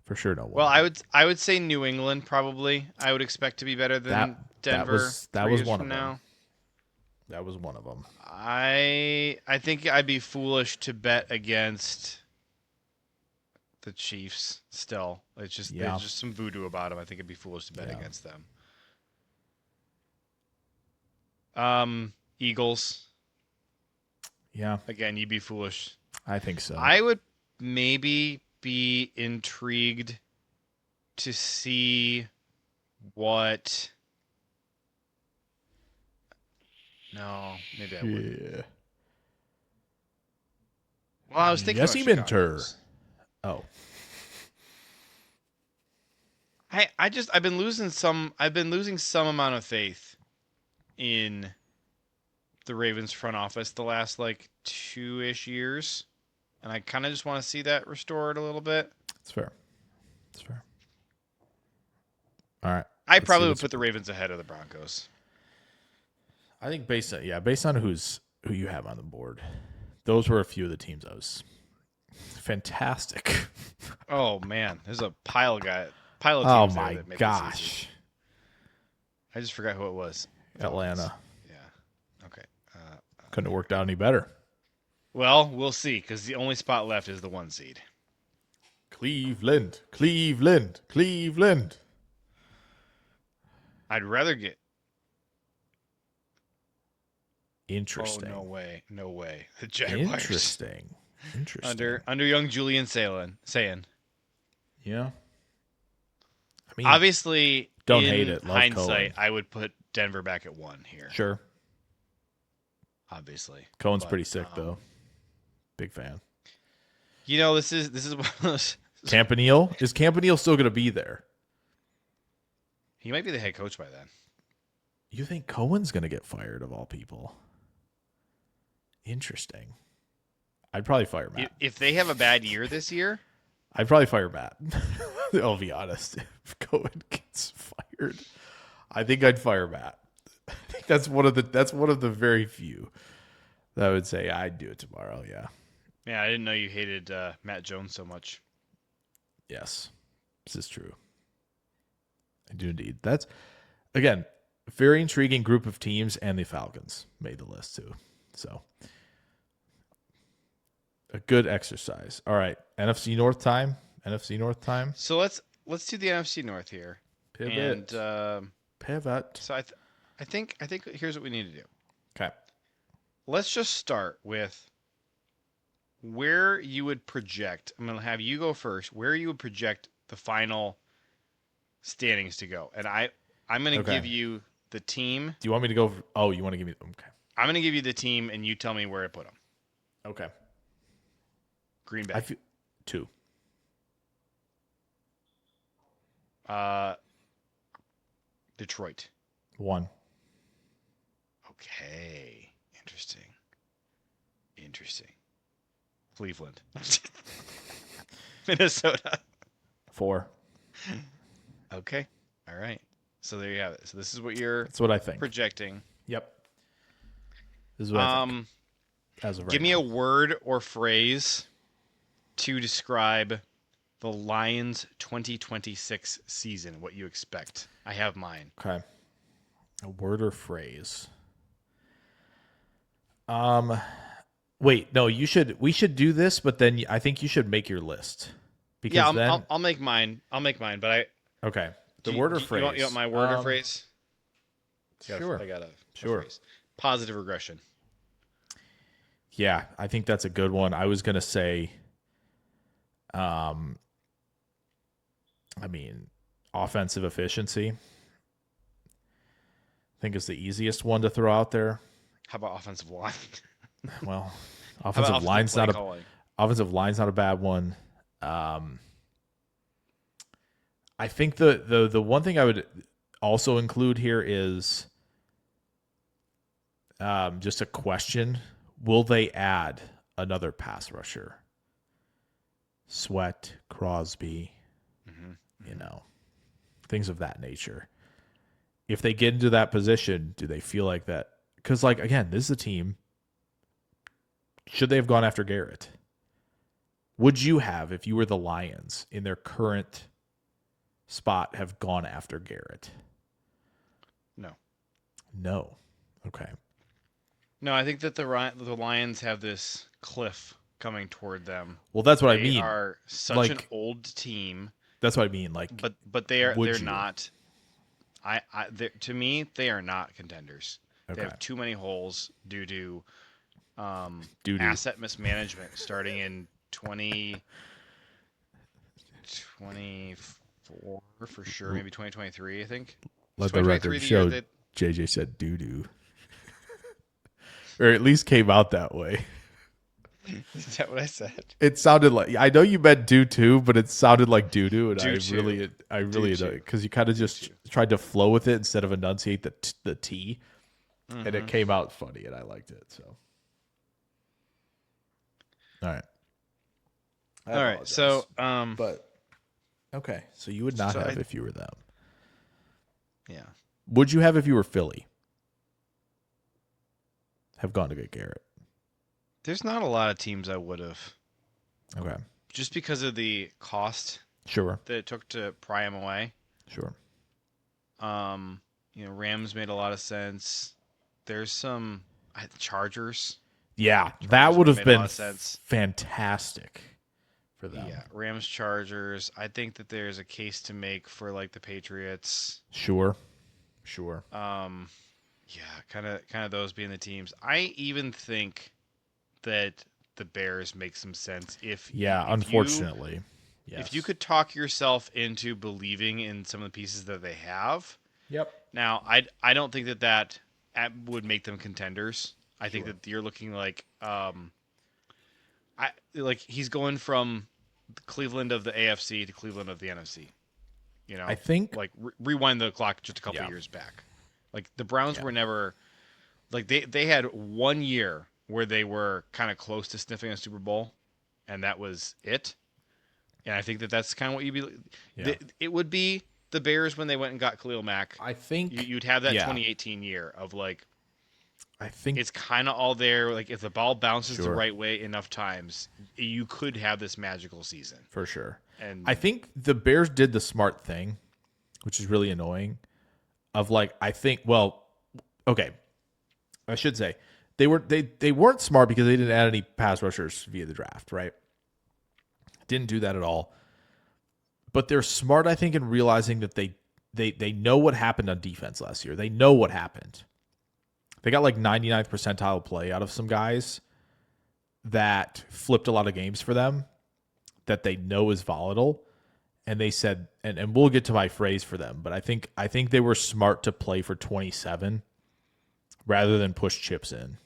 For sure, no one. Well, I would say New England probably. I would expect to be better than Denver. That 3 was years one from of them. now. That was one of them. I think I'd be foolish to bet against the Chiefs. Still, there's just some voodoo about them. I think it'd be foolish to bet against them. Eagles. Yeah, Again, you'd be foolish. I think so. I would maybe be intrigued to see what. No, maybe I wouldn't. yeah. Well, I was thinking Jesse about Minter. Chicago. Oh, I've been losing some amount of faith in the Ravens front office the last like 2-ish years, and I kind of just want to see that restored a little bit. it's fair. It's fair. All right. I Let's probably see would put the Ravens ahead of the Broncos. I think based on who you have on the board, those were a few of the teams I was fantastic. Oh man, there's a pile of pile of Oh teams there my that make this easy. gosh. I just forgot who it was. Atlanta. Yeah. Okay. Couldn't have worked out any better. Well, we'll see, because the only spot left is the 1 seed. Cleveland. Cleveland. Cleveland. I'd rather get. Interesting. Oh, no way. No way. The Jaguars. Interesting. Under young Julian Sayin. Yeah. I mean, Obviously, don't in hate it. Love hindsight, Cohen. I would put Denver back at 1 here. Sure. Obviously. Cohen's But, pretty sick, though. Big fan. You know, this is one of those. Campanile? Is Campanile still going to be there? He might be the head coach by then. You think Cohen's going to get fired of all people? Interesting. I'd probably fire Matt. If they have a bad year this year, I'd probably fire Matt. I'll be honest. If Cohen gets fired, I think I'd fire Matt. I think that's one of the very few that I would say I'd do it tomorrow. Yeah. yeah, I didn't know you hated Matt Jones so much. Yes, this is true. I do indeed. That's, again, a very intriguing group of teams, and the Falcons made the list too. So, a good exercise. All right, NFC North time. NFC North time. So let's do the NFC North here. Pivot. And Pivot. so I think here's what we need to do. Okay. Let's just start with where you would project. I'm going to have you go first. Where you would project the final standings to go, and I'm going to give you the team. Do you want me to go? Oh, you want to give me? Okay. I'm going to give you the team, and you tell me where to put them. Okay. Green Bay. 2. Detroit. 1. Okay. Interesting. Cleveland. Minnesota. 4. Okay. All right. So there you have it. So this is what you're That's what I think. projecting. Yep. This is what I think. As of right Give me now. a word or phrase to describe the Lions 2026 season, what you expect. I have mine. Okay. A word or phrase. Wait, no, we should do this, but then I think you should make your list. Because Yeah, then I'll make mine. But okay. The do word or you phrase. You want my word or phrase? Sure. I got a Sure. phrase. Positive regression. Yeah, I think that's a good one. I was gonna say, offensive efficiency. I think is the easiest one to throw out there. How about offensive line? Well, How about offensive line's play not calling? offensive line's not a bad one. I think the one thing I would also include here is just a question. Will they add another pass rusher? Sweat, Crosby, things of that nature. If they get into that position, do they feel like that? Because, again, this is a team. Should they have gone after Garrett? Would you have, if you were the Lions in their current spot, have gone after Garrett? No. Okay. No, I think that the Lions have this cliff coming toward them. Well, that's what I They mean. are such an old team. That's what I mean. But they're would you? not. To me, they are not contenders. Okay. They have too many holes due to Doo-doo. asset mismanagement starting in 2024 for sure, maybe 2023. I think. Let the record show JJ said doo-doo. Or at least came out that way. Is that what I said? It sounded like, I know you meant do too, but it sounded like doo-doo, and Do-choo. I really because you kind of just tried to flow with it instead of enunciate the T, and it came out funny, and I liked it. So, all right, All right. So, but okay, so you would not So have if you were them. yeah. Would you have if you were Philly? Have gone to get Garrett. There's not a lot of teams I would have, Okay. just because of the cost Sure. that it took to pry him away. Sure. Rams made a lot of sense. There's some Chargers. Yeah, that Chargers would have made a lot been of sense. fantastic for them. Yeah, Rams, Chargers. I think that there's a case to make for like the Patriots. Sure. Yeah, kind of those being the teams. I even think that the Bears make some sense Unfortunately. Yes. if you could talk yourself into believing in some of the pieces that they have. Yep. Now, I don't think that would make them contenders. I think that you're looking like he's going from Cleveland of the AFC to Cleveland of the NFC. I think like rewind the clock just a couple years back. Like the Browns were never like they had 1 year where they were kind of close to sniffing a Super Bowl, and that was it. And I think that's kind of what you'd be. Yeah. It would be the Bears when they went and got Khalil Mack. I think you'd have that 2018 year of like. I think it's kind of all there. Like if the ball bounces the right way enough times, you could have this magical season for sure. And I think the Bears did the smart thing, which is really annoying. Of like, I think, I should say they weren't smart because they didn't add any pass rushers via the draft, right? Didn't do that at all. But they're smart, I think, in realizing that they know what happened on defense last year. They know what happened. They got like 99th percentile play out of some guys that flipped a lot of games for them that they know is volatile. And they said, and we'll get to my phrase for them, but I think they were smart to play for 27 rather than push chips in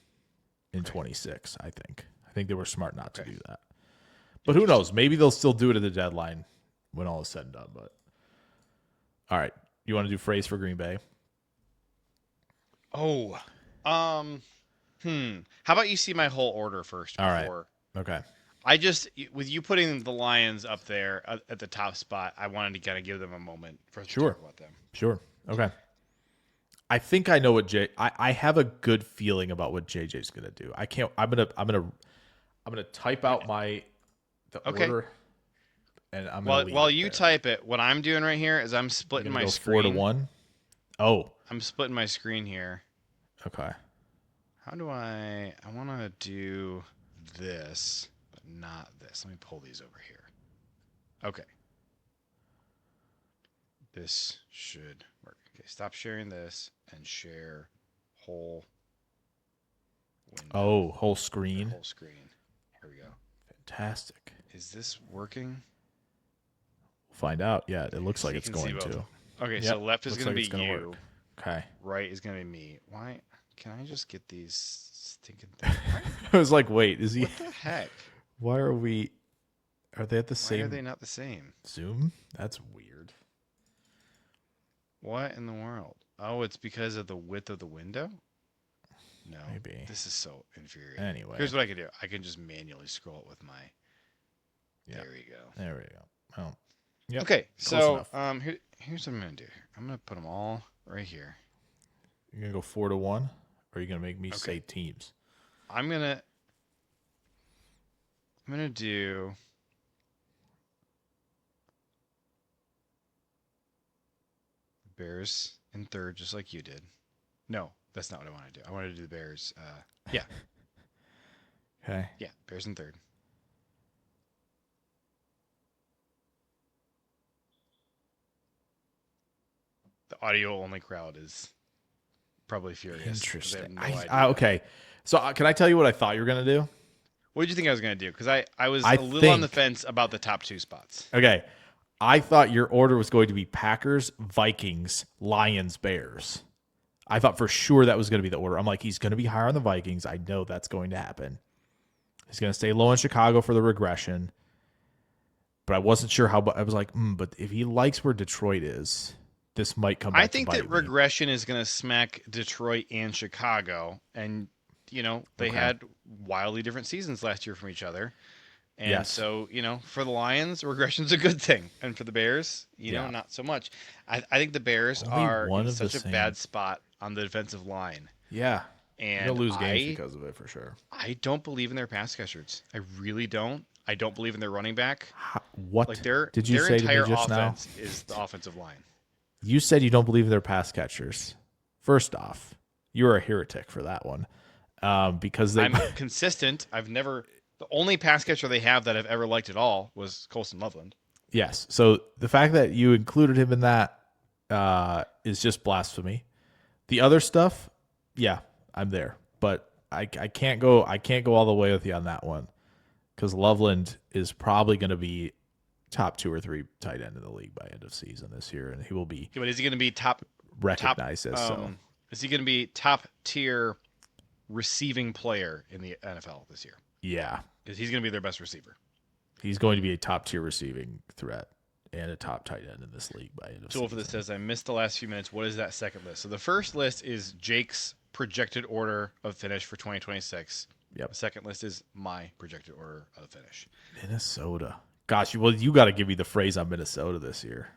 26, I think they were smart not to do that. But who knows? Maybe they'll still do it at the deadline when all is said and done. But all right, you want to do phrase for Green Bay? Oh, how about you see my whole order first? All right. Okay. I just, with you putting the Lions up there at the top spot, I wanted to kind of give them a moment for us to talk about them. Sure. Okay. I think I know what I have a good feeling about what JJ's gonna do. I'm gonna type out the order, and I'm gonna while you type it. What I'm doing right here is I'm splitting my screen 4-1. Oh, I'm splitting my screen here. Okay. How do I want to do this, but not this. Let me pull these over here. Okay. This should work. Okay, stop sharing this and share whole window. Oh, whole screen. Whole screen. Here we go. Fantastic. Is this working? We'll find out. Yeah, it looks like it's going to. Okay, so left is going to be you. Work. Okay. Right is going to be me. Why? Can I just get these stinking things? I was like, wait, is he? What the heck? Why are we? Are they at the same? Why are they not the same? Zoom? That's weird. What in the world? Oh, it's because of the width of the window? No. Maybe. This is so infuriating. Anyway. Here's what I can do. I can just manually scroll it with my... Yeah. There we go. There we go. Oh. Yep. Okay, so here's what I'm going to do. I'm going to put them all right here. You're going to go 4-1? Or are you going to make me say teams? I'm going to do... Bears in third, just like you did. No, that's not what I want to do. I want to do the Bears. Yeah. Okay. Yeah, Bears in third. The audio-only crowd is probably furious. Interesting. No okay. So can I tell you what I thought you were going to do? What did you think I was going to do? Because I was a little on the fence about the top two spots. Okay. I thought your order was going to be Packers, Vikings, Lions, Bears. I thought for sure that was going to be the order. I'm like, he's going to be higher on the Vikings. I know that's going to happen. He's going to stay low in Chicago for the regression. But I wasn't sure how. I was like, but if he likes where Detroit is, this might come back. I think that regression is going to smack Detroit and Chicago. And, they had wildly different seasons last year from each other. And so, for the Lions, regression's a good thing. And for the Bears, not so much. I think the Bears are in such a bad spot on the defensive line. Yeah. And they'll lose games because of it for sure. I don't believe in their pass catchers. I really don't. I don't believe in their running back. What Like their did you their say to me entire just now? offense is the offensive line. You said you don't believe in their pass catchers. First off, you're a heretic for that one, because they. I'm consistent. The only pass catcher they have that I've ever liked at all was Colston Loveland. Yes. So the fact that you included him in that is just blasphemy. The other stuff, yeah, I'm there, but I can't go. I can't go all the way with you on that one because Loveland is probably going to be top 2 or 3 tight end in the league by end of season this year, and he will be. Yeah, but is he going to be top? Recognized as so. Is he going to be top tier receiving player in the NFL this year? Yeah, because he's going to be their best receiver. He's going to be a top tier receiving threat and a top tight end in this league by end of Tool season. for this says, I missed the last few minutes. What is that second list? So the first list is Jake's projected order of finish for 2026. Yep. The second list is my projected order of finish. Minnesota. Gosh, well, you got to give me the phrase on Minnesota this year.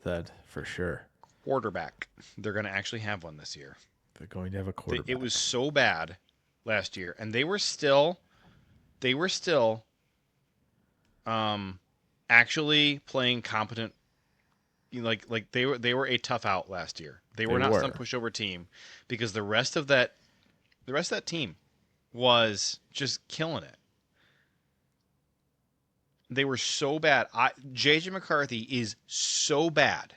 That for sure. Quarterback. They're going to actually have one this year. They're going to have a quarterback. It was so bad last year, and they were still actually playing competent. Like they were a tough out last year. They were not some pushover team because the rest of that team was just killing it. They were so bad. JJ McCarthy is so bad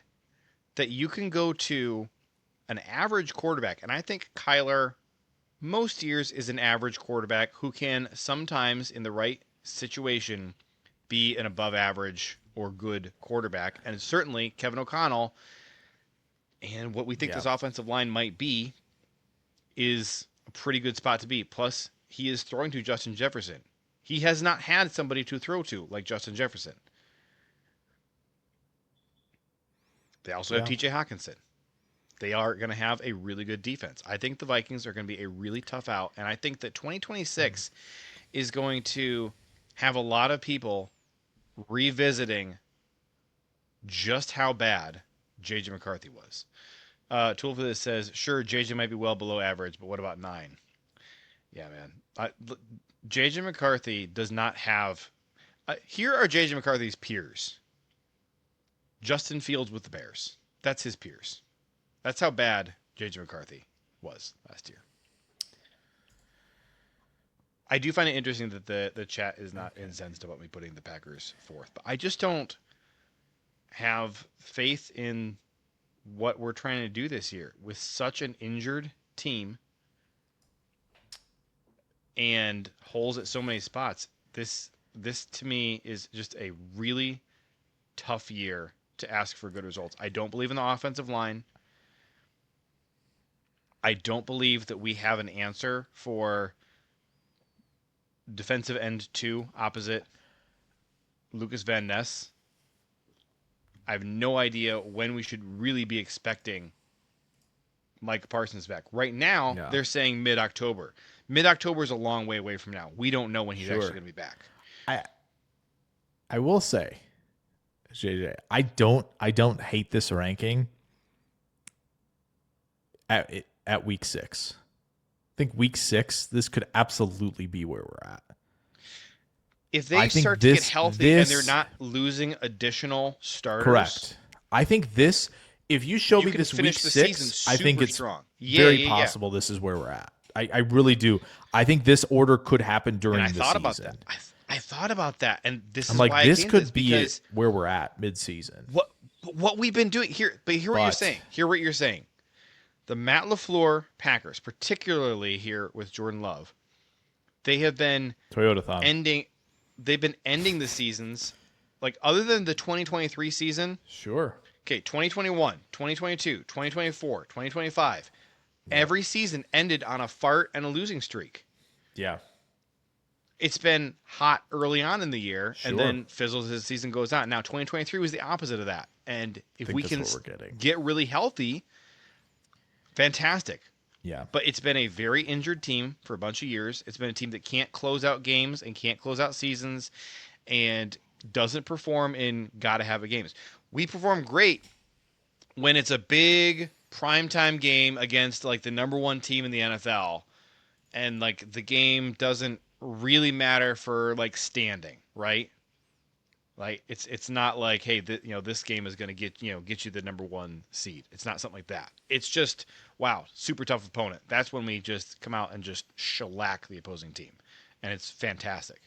that you can go to an average quarterback, and I think Kyler most years is an average quarterback who can sometimes in the right situation be an above average or good quarterback. And certainly Kevin O'Connell and what we think this offensive line might be is a pretty good spot to be. Plus, he is throwing to Justin Jefferson. He has not had somebody to throw to like Justin Jefferson. They also have TJ Hawkinson. They are going to have a really good defense. I think the Vikings are going to be a really tough out, and I think that 2026 is going to have a lot of people revisiting just how bad J.J. McCarthy was. Tool for this says, sure, J.J. might be well below average, but what about 9? Yeah, man. J.J. McCarthy does not have... here are J.J. McCarthy's peers. Justin Fields with the Bears. That's his peers. That's how bad J.J. McCarthy was last year. I do find it interesting that the chat is not incensed about me putting the Packers fourth, but I just don't have faith in what we're trying to do this year with such an injured team and holes at so many spots. This to me is just a really tough year to ask for good results. I don't believe in the offensive line. I don't believe that we have an answer for defensive end 2 opposite Lucas Van Ness. I have no idea when we should really be expecting Mike Parsons back. Right now, they're saying mid-October. Mid-October is a long way away from now. We don't know when he's actually going to be back. I will say, JJ, I don't hate this ranking at week 6. I think week 6, this could absolutely be where we're at. If they start to get healthy and they're not losing additional starters. Correct. I think this, if you show me this week 6, I think it's very possible this is where we're at. I really do. I think this order could happen during the season. I thought about that. And this I'm is like, why this could be where we're at mid-season. What we've been doing here, but hear what you're saying. Hear what you're saying. The Matt LaFleur Packers, particularly here with Jordan Love, they have been Toyota-thon. They've been ending the seasons, like other than the 2023 season. Sure. Okay, 2021, 2022, 2024, 2025. Yeah. Every season ended on a fart and a losing streak. Yeah. It's been hot early on in the year, and then fizzles as the season goes on. Now, 2023 was the opposite of that. And if we can get really healthy, fantastic. Yeah. But it's been a very injured team for a bunch of years. It's been a team that can't close out games and can't close out seasons and doesn't perform in gotta-have-it games. We perform great when it's a big primetime game against like the number 1 team in the NFL, and like the game doesn't really matter for like standing, right? Like it's not like, hey, this game is going to get you the number one seed. It's not something like that. It's just, wow, super tough opponent. That's when we just come out and just shellac the opposing team, and it's fantastic.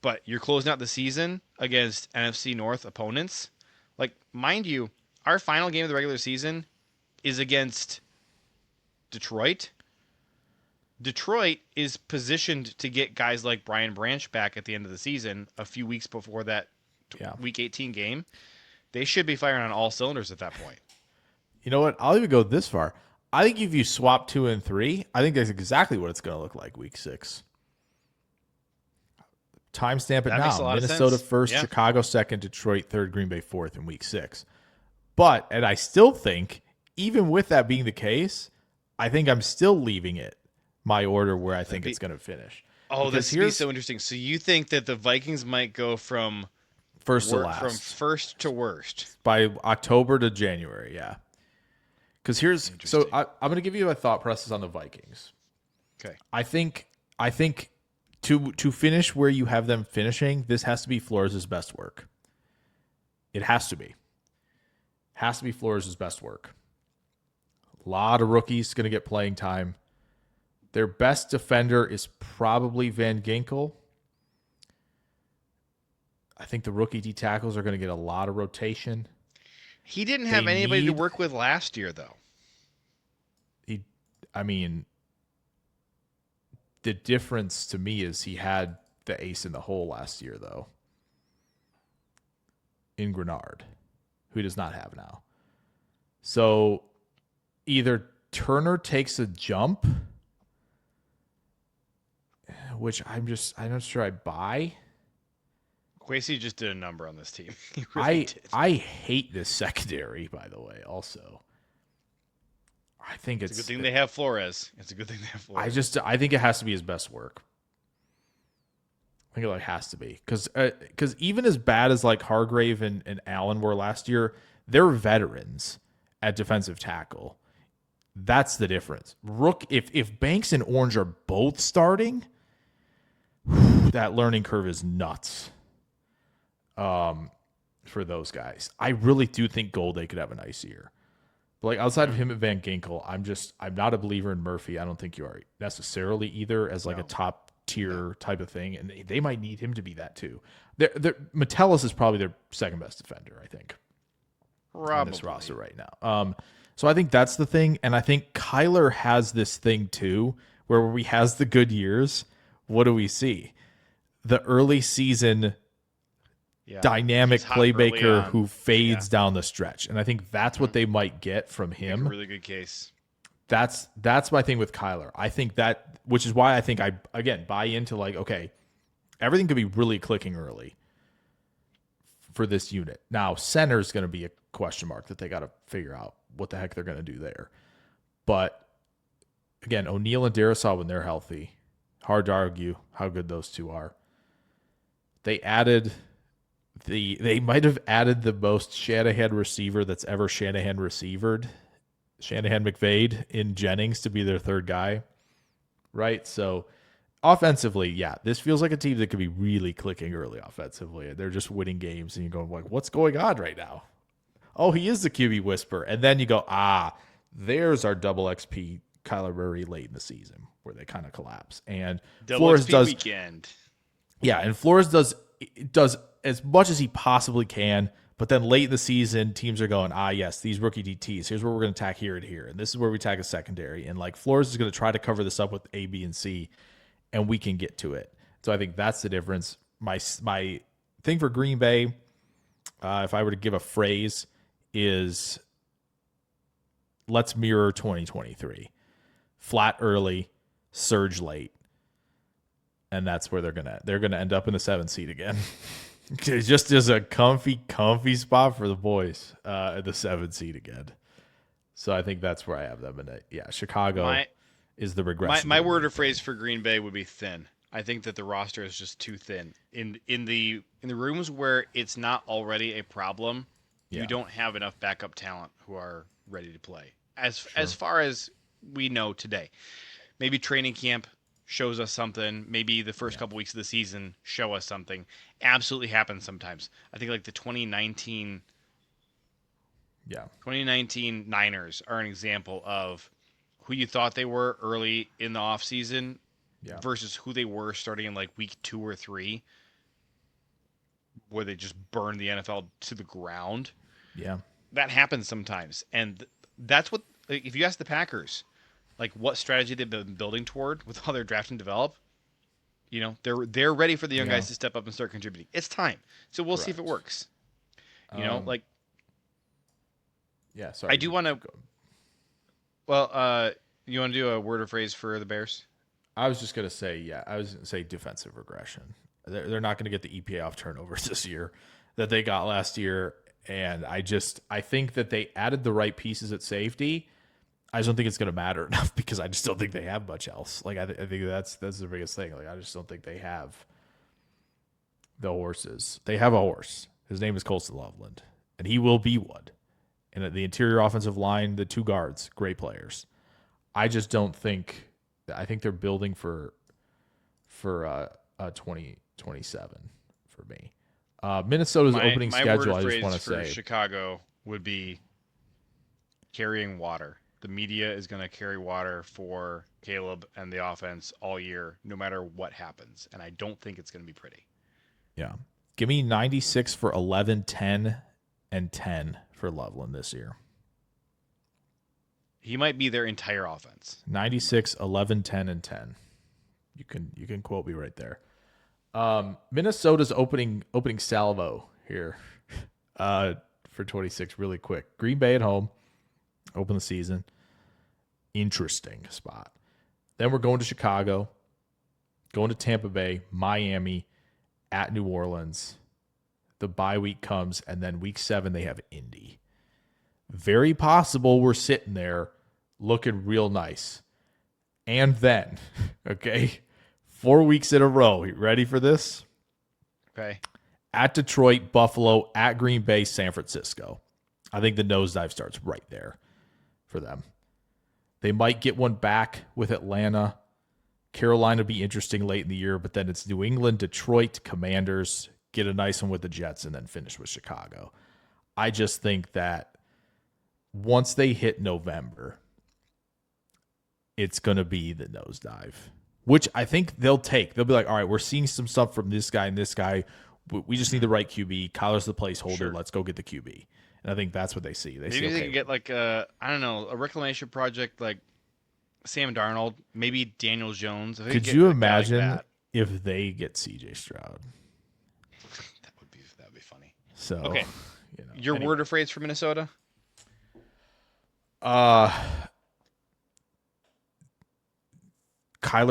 But you're closing out the season against NFC North opponents. Like, mind you, our final game of the regular season is against Detroit. Detroit is positioned to get guys like Brian Branch back at the end of the season, a few weeks before that Yeah. Week 18 game. They should be firing on all cylinders at that point. You know what? I'll even go this far. I think if you swap 2 and 3, I think that's exactly what it's going to look like week 6. Timestamp it That makes now. a lot of Minnesota sense. first, Yeah. Chicago second, Detroit third, Green Bay fourth in week 6. But, and I still think, even with that being the case, I think I'm still leaving it my order where I think it's going to finish. Oh, Because this would be so interesting. So you think that the Vikings might go from first to from last first to worst? by October to January, yeah. Because here's so Interesting. I'm going to give you a thought process on the Vikings. Okay. I think to finish where you have them finishing, this has to be Flores' best work. It has to be. Has to be Flores' best work. A lot of rookies going to get playing time. Their best defender is probably Van Ginkel. I think the rookie D tackles are going to get a lot of rotation. He didn't have anybody to work with last year, though. I mean, the difference to me is he had the ace in the hole last year, though, in Grenard, who he does not have now. So either Turner takes a jump, which I'm not sure I buy. Quasey just did a number on this team. He really did. I hate this secondary, by the way, also. I think It's a good thing they have Flores. It's a good thing they have Flores. I think it has to be his best work. I think it has to be because even as bad as like Hargrave and Allen were last year, they're veterans at defensive tackle. That's the difference. If Banks and Orange are both starting, that learning curve is nuts. For those guys, I really do think Golday could have a nice year. But like outside of him and Van Ginkel, I'm not a believer in Murphy. I don't think you are necessarily either as like a top tier type of thing, and they might need him to be that too. Metellus is probably their second best defender, I think, on this roster right now. So I think that's the thing, and I think Kyler has this thing too, where he has the good years. What do we see? The early season dynamic playmaker who fades down the stretch, and I think that's what they might get from him. Make a really good case. That's my thing with Kyler. I think that, which is why I think I again buy into like, okay, everything could be really clicking early for this unit. Now center is going to be a question mark that they got to figure out what the heck they're going to do there. But again, O'Neal and Darisaw, when they're healthy, hard to argue how good those two are. They might have added the most Shanahan receiver that's ever Shanahan receivered, Shanahan McVade in Jennings to be their third guy, right? So offensively, yeah, this feels like a team that could be really clicking early offensively. They're just winning games, and you're going like, what's going on right now? Oh, he is the QB whisperer. And then you go, there's our double XP Kyler Murray late in the season where they kind of collapse. And double Flores XP does weekend. Yeah, and Flores does as much as he possibly can, but then late in the season, teams are going, yes, these rookie DTs, here's where we're going to attack here and here, and this is where we attack a secondary. And like Flores is going to try to cover this up with A, B, and C, and we can get to it. So I think that's the difference. My thing for Green Bay, if I were to give a phrase, is let's mirror 2023. Flat early, surge late. And that's where they're gonna end up in the 7th seed again. It just is a comfy spot for the boys at the 7th seed again. So I think that's where I have them in it. Yeah, Chicago is the regression. My word or phrase for Green Bay would be thin. I think that the roster is just too thin. In the rooms where it's not already a problem, you don't have enough backup talent who are ready to play. As far as we know today. Maybe training camp shows us something. Maybe the first couple weeks of the season show us something. Absolutely happens sometimes. I think like the 2019 Niners are an example of who you thought they were early in the offseason versus who they were starting in like week 2 or 3, where they just burned the NFL to the ground. Yeah. That happens sometimes. And that's what, like, if you ask the Packers, like what strategy they've been building toward with how they're draft and develop, you know, they're ready for the young guys to step up and start contributing. It's time. So we'll see if it works. You know, like, yeah, sorry. I do want to, well, you want to do a word or phrase for the Bears? I was just going to say, I was going to say defensive regression. They're not going to get the EPA off turnovers this year that they got last year. And I think that they added the right pieces at safety. I just don't think it's going to matter enough because I just don't think they have much else. Like, I think that's the biggest thing. Like, I just don't think they have the horses. They have a horse. His name is Colston Loveland, and he will be one. And at the interior offensive line, the 2 guards, great players. I just don't think. I think they're building for 2027 for me. Minnesota's opening schedule. I just want to say Chicago would be carrying water. The media is going to carry water for Caleb and the offense all year, no matter what happens. And I don't think it's going to be pretty. Yeah. Give me 96 for 11, 10, and 10 for Loveland this year. He might be their entire offense. 96, 11, 10, and 10. You can quote me right there. Minnesota's opening salvo here for 26 really quick. Green Bay at home. Open the season. Interesting spot. Then we're going to Chicago, going to Tampa Bay, Miami, at New Orleans. The bye week comes, and then week 7 they have Indy. Very possible we're sitting there looking real nice. And then, okay, 4 weeks in a row. You ready for this? Okay. At Detroit, Buffalo, at Green Bay, San Francisco. I think the nosedive starts right there for them. They might get one back with Atlanta. Carolina will be interesting late in the year, but then it's New England, Detroit, Commanders, get a nice one with the Jets, and then finish with Chicago. I just think that once they hit November, it's going to be the nosedive, which I think they'll take. They'll be like, all right, we're seeing some stuff from this guy and this guy. We just need the right QB. Kyler's the placeholder. Sure. Let's go get the QB. And I think that's what they see. Maybe they could get like a reclamation project like Sam Darnold, maybe Daniel Jones. Could you imagine if they get CJ Stroud? That would be funny. So okay, your word or phrase for Minnesota? Kyler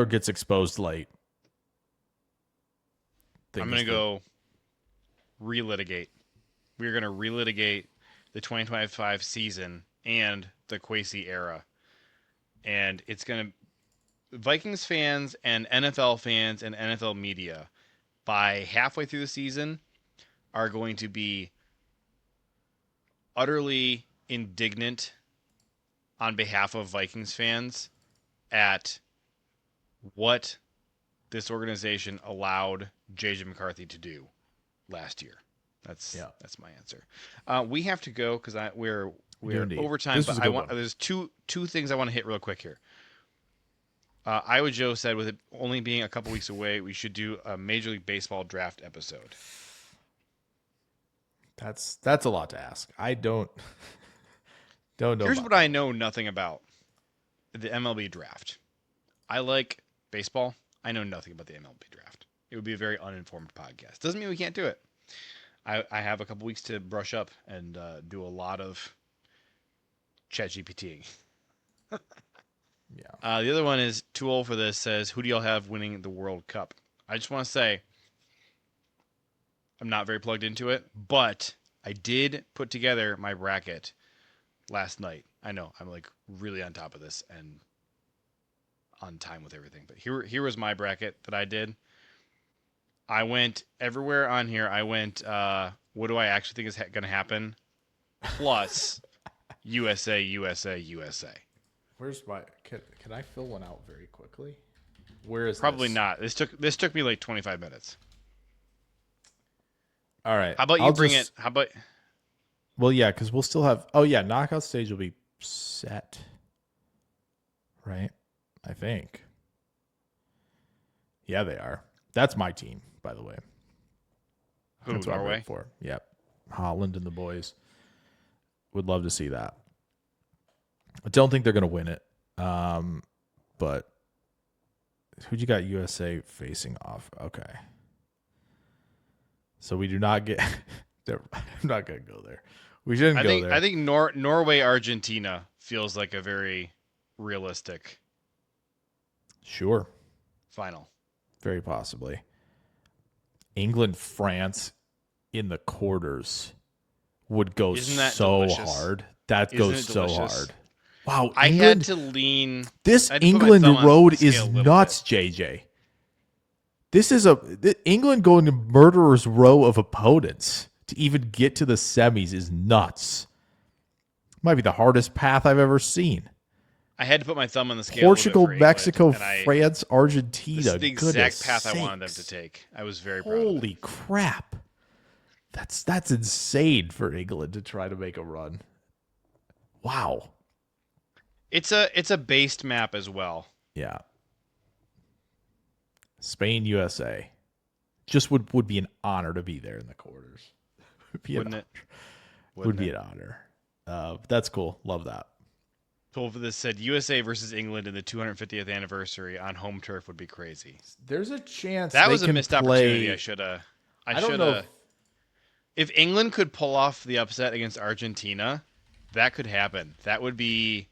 gets exposed late. I'm gonna go relitigate. We're gonna relitigate the 2025 season and the Kwesi era. And it's going to Vikings fans and NFL fans and NFL media by halfway through the season are going to be utterly indignant on behalf of Vikings fans at what this organization allowed J.J. McCarthy to do last year. That's my answer. We have to go because we're over time. But there's two things I want to hit real quick here. Iowa Joe said with it only being a couple weeks away, we should do a Major League Baseball draft episode. That's a lot to ask. I don't know. Here's what I know nothing about: the MLB draft. I like baseball. I know nothing about the MLB draft. It would be a very uninformed podcast. Doesn't mean we can't do it. I have a couple weeks to brush up and do a lot of ChatGPTing. Yeah. The other one is too old for this. Says, who do y'all have winning the World Cup? I just want to say, I'm not very plugged into it, but I did put together my bracket last night. I know I'm like really on top of this and on time with everything, but here was my bracket that I did. I went everywhere on here. I went, what do I actually think is going to happen? Plus USA. Where's my? Can I fill one out very quickly? Where is Probably this? not. This took me like 25 minutes. All right. How about you I'll bring just it? How about Well, yeah, because we'll still have. Oh yeah, knockout stage will be set, right? I think. Yeah, they are. That's my team, by the way. who? That's what I'm Norway? rooting for. Yep, Holland and the boys. Would love to see that. I don't think they're going to win it, but who'd you got USA facing off? Okay, so we do not get. I'm not going to go there. We shouldn't I go think there. I think Norway Argentina feels like a very realistic Sure, final. very possibly. England, France in the quarters would go Isn't that so delicious? hard. That Isn't goes it so delicious? hard. Wow, I had England. to lean. This I had to put my thumb England on the road scale is a little nuts, JJ. This is England going to murderer's row of opponents to even get to the semis is nuts. Might be the hardest path I've ever seen. I had to put my thumb on the scale. Portugal, a little bit for Mexico, England, and France, Argentina. this is the exact Goodness path I wanted them sakes. to take. I was very proud of it. Holy crap. That's insane for England to try to make a run. Wow. It's a based map as well. Yeah. Spain, USA. Just would be an honor to be there in the quarters. Wouldn't it? Would be an honor. That's cool. Love that. Told for this said USA versus England in the 250th anniversary on home turf would be crazy. There's a chance That they was a can missed play... opportunity. I don't should know have. If England could pull off the upset against Argentina, that could happen. That would be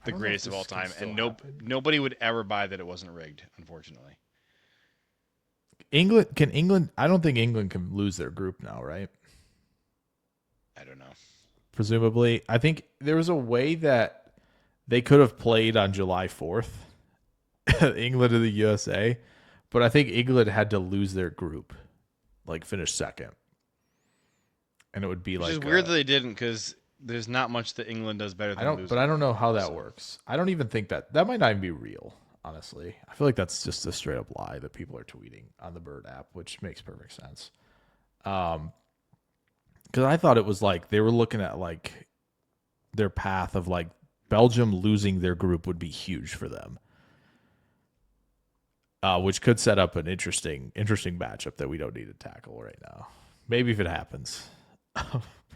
the know if greatest of this all can time, still and happen. nobody would ever buy that it wasn't rigged. Unfortunately, England? I don't think England can lose their group now, right? I don't know. Presumably. I think there was a way that they could have played on July 4th, England and the USA, but I think England had to lose their group, like finish second. And it would be Which like is weird that they didn't, because there's not much that England does better than losing. but I don't know how that So- works. I don't even think that might not even be real, honestly. I feel like that's just a straight up lie that people are tweeting on the Bird app, which makes perfect sense. Because I thought it was like they were looking at like their path of like Belgium losing their group would be huge for them, which could set up an interesting matchup that we don't need to tackle right now. Maybe if it happens.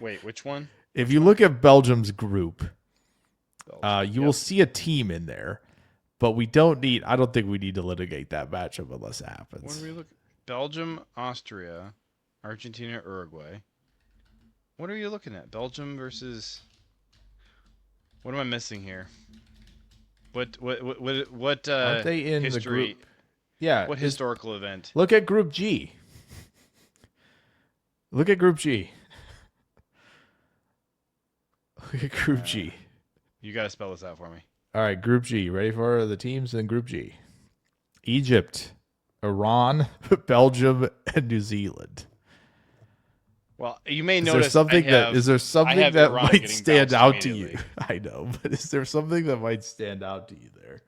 Wait, which one? If you look at Belgium's group, Belgium. you will see a team in there, but I don't think we need to litigate that matchup unless it When happens. do we look? Belgium, Austria, Argentina, Uruguay. What are you looking at? Belgium versus. What am I missing here? What Aren't they in history? the group? Yeah. What historical event? Look at Group G. Look at Group G. Look at Group G. You got to spell this out for me. All right, Group G. Ready for the teams in Group G? Egypt, Iran, Belgium, and New Zealand. Well, you may Is notice. there something that Iran might getting stand bounced out to you? immediately. I know, but is there something that might stand out to you there?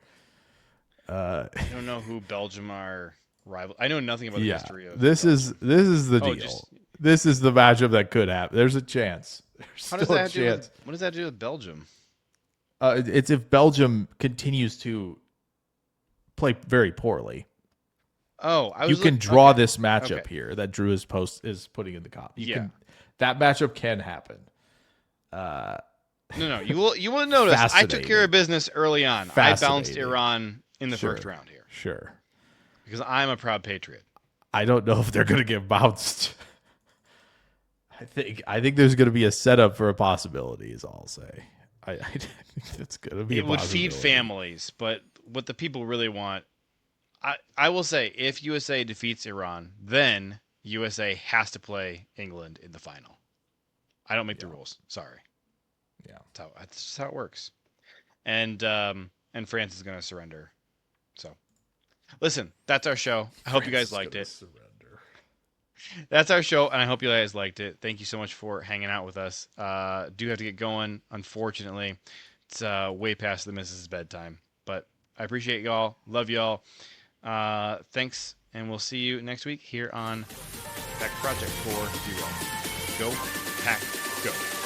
I don't know who Belgium are rival. I know nothing about the Yeah, history of. this Belgium. is the Oh, deal. This is the matchup that could happen. There's a chance. There's How does still a that do? chance. What does that do with Belgium? It's if Belgium continues to play very poorly. Oh, You can draw okay. this matchup Okay. here that Drew is putting in the comp. Yeah. That matchup can happen. No. You will notice. I took care of business early on. I bounced Fascinating. Iran in the Sure. first round here Sure. because I'm a proud patriot. I don't know if they're going to get bounced. I think there's going to be a setup for a possibility. Is all I'll say. I think it's going to be. It a would feed possibility. families, but what the people really want, I will say, if USA defeats Iran, then USA has to play England in the final. I don't make the rules. Sorry. Yeah. That's just how it works. And France is going to surrender. So, listen, that's our show. I hope you guys liked it. That's our show, and I hope you guys liked it. Thank you so much for hanging out with us. Do have to get going, unfortunately. It's way past the missus' bedtime, but I appreciate y'all. Love y'all. Thanks, and we'll see you next week here on Pack Project for Zero. Go, Pack, go.